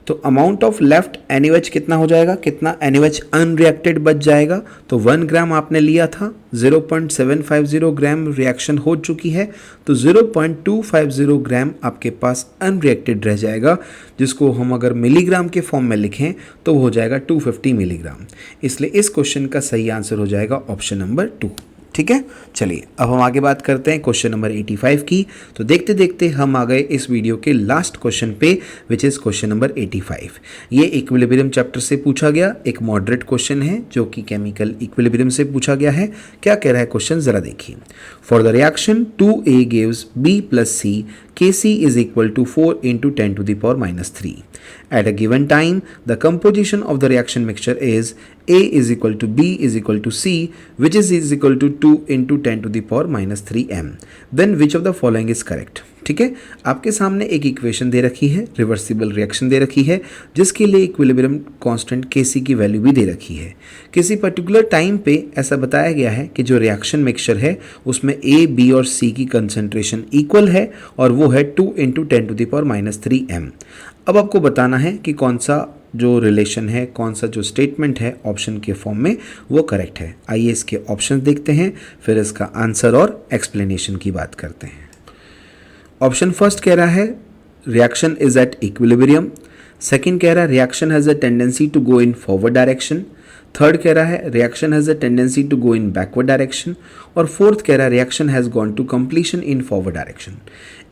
तो अमाउंट ऑफ लेफ्ट NaOH कितना हो जाएगा, कितना NaOH अनरिएक्टेड बच जाएगा, तो 1 ग्राम आपने लिया था, 0.750 ग्राम रिएक्शन हो चुकी है, तो 0.250 ग्राम आपके पास अनरिएक्टेड रह जाएगा, जिसको हम अगर मिलीग्राम के फॉर्म में लिखें तो वो हो जाएगा 250 मिलीग्राम। इसलिए इस क्वेश्चन का सही आंसर हो जाएगा ऑप्शन नंबर 2, ठीक है। चलिए अब हम आगे बात करते हैं क्वेश्चन नंबर 85 की। तो देखते देखते हम आ गए इस वीडियो के लास्ट क्वेश्चन पे, विच इज़ क्वेश्चन नंबर 85। ये इक्विलिब्रियम चैप्टर से पूछा गया एक मॉडरेट क्वेश्चन है जो कि केमिकल इक्विलिब्रियम से पूछा गया है। क्या कह रहा है क्वेश्चन, ज़रा देखिए। For the reaction 2A gives B plus C, Kc is equal to 4 into 10 to the power minus 3. At a given time, the composition of the reaction mixture is A is equal to B is equal to C, which is equal to 2 into 10 to the power minus 3m. Then which of the following is correct? ठीक है, आपके सामने एक equation दे रखी है, reversible reaction दे रखी है, जिसके लिए इक्विलिब्रियम कांस्टेंट Kc की वैल्यू भी दे रखी है। किसी पर्टिकुलर टाइम पे ऐसा बताया गया है कि जो रिएक्शन मिक्सचर है उसमें A, B और C की कंसंट्रेशन इक्वल है और वो है 2 into 10 to the power minus 3m। अब आपको बताना है कि कौन सा जो रिलेशन है, कौन सा जो स्टेटमेंट है ऑप्शन के फॉर्म में वो करेक्ट है। आइए इसके ऑप्शन देखते हैं, फिर इसका आंसर और एक्सप्लेनेशन की बात करते हैं। ऑप्शन फर्स्ट कह रहा है reaction is at equilibrium. Second कह रहा है reaction has a tendency to go in forward direction. Third कह रहा है reaction has a tendency to go in backward direction. और फोर्थ कह रहा है reaction has gone to completion in forward direction.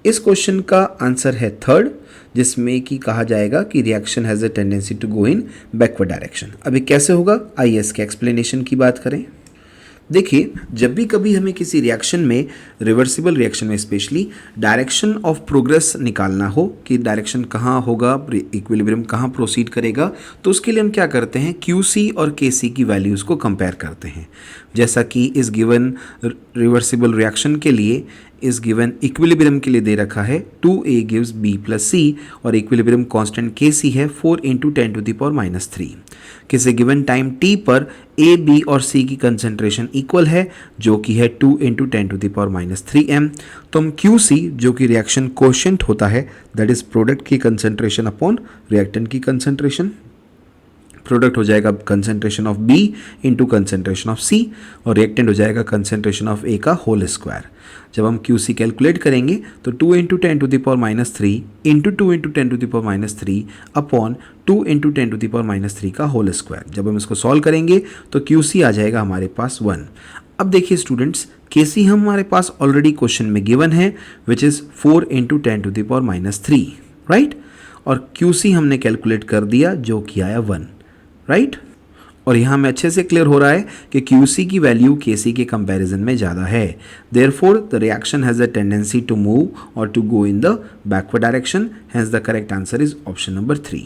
इस क्वेश्चन का आंसर है थर्ड, जिसमें कि कहा जाएगा कि reaction has a tendency to go in backward direction. अभी कैसे होगा, आइए इसके एक्सप्लेनेशन की बात करें। देखिए, जब भी कभी हमें किसी रिएक्शन में, रिवर्सिबल रिएक्शन में स्पेशली, डायरेक्शन ऑफ प्रोग्रेस निकालना हो कि डायरेक्शन कहाँ होगा, इक्विलिब्रियम कहाँ प्रोसीड करेगा, तो उसके लिए हम क्या करते हैं, QC और KC की वैल्यूज़ को कंपेयर करते हैं। जैसा कि इस गिवन रिवर्सिबल रिएक्शन के लिए, इस गिवन इक्विलिब्रियम के लिए दे रखा है 2A गिव्स B + C और इक्विलिब्रियम कांस्टेंट KC है 4 × 10⁻³ किसी गिवन टाइम t पर A, B और C की कंसंट्रेशन इक्वल है जो कि है 2 × 10⁻³ तो हम QC जो कि रिएक्शन कोएफिशिएंट होता है, दैट इज प्रोडक्ट की कंसंट्रेशन अपॉन रिएक्टेंट की कंसंट्रेशन, प्रोडक्ट हो जाएगा concentration of B into concentration of C और रिएक्टेंट हो जाएगा कंसंट्रेशन ऑफ A का होल स्क्वायर। जब हम QC कैलकुलेट करेंगे तो 2 × 10⁻³ इंटू 2 × 10⁻³ अपॉन 2 × 10⁻³ का होल स्क्वायर। जब हम इसको सॉल्व करेंगे तो QC आ जाएगा हमारे पास 1। अब देखिए स्टूडेंट्स, KC हमारे पास ऑलरेडी क्वेश्चन में गिवन है विच इज़ 4 × 10⁻³ राइट, और QC हमने कैलकुलेट कर दिया जो कि आया 1 राइट। और यहाँ में अच्छे से क्लियर हो रहा है कि QC की वैल्यू KC के कंपैरिजन में ज़्यादा है, therefore the reaction has a tendency to move और to go in the backward direction, hence the correct answer is option number 3।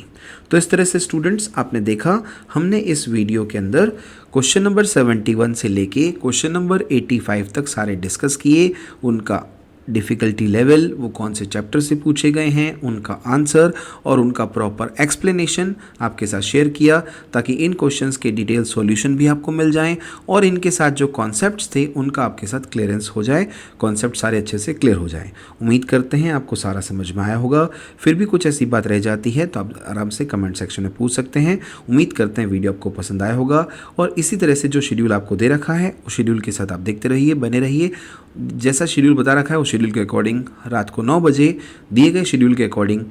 तो इस तरह से स्टूडेंट्स आपने देखा, हमने इस वीडियो के अंदर क्वेश्चन नंबर 71 से लेके क्वेश्चन नंबर 85 तक सारे डिस्कस किए, उनका डिफ़िकल्टी लेवल, वो कौन से चैप्टर से पूछे गए हैं, उनका आंसर और उनका प्रॉपर एक्सप्लेनेशन आपके साथ शेयर किया ताकि इन क्वेश्चंस के डिटेल सॉल्यूशन भी आपको मिल जाएं और इनके साथ जो कॉन्सेप्ट्स थे उनका आपके साथ क्लियरेंस हो जाए, कॉन्सेप्ट सारे अच्छे से क्लियर हो जाएं। उम्मीद करते हैं आपको सारा समझ में आया होगा। फिर भी कुछ ऐसी बात रह जाती है तो आप आराम से कमेंट सेक्शन में पूछ सकते हैं। उम्मीद करते हैं वीडियो आपको पसंद आया होगा और इसी तरह से जो शेड्यूल आपको दे रखा है उस शेड्यूल के साथ आप देखते रहिए, बने रहिए। जैसा शेड्यूल बता रखा है उस शेड्यूल के अकॉर्डिंग रात को 9 बजे दिए गए शेड्यूल के अकॉर्डिंग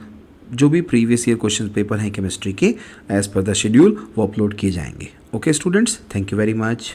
जो भी प्रीवियस ईयर क्वेश्चन पेपर हैं केमिस्ट्री के एज पर द शेड्यूल वो अपलोड किए जाएंगे। Okay students, thank you very much.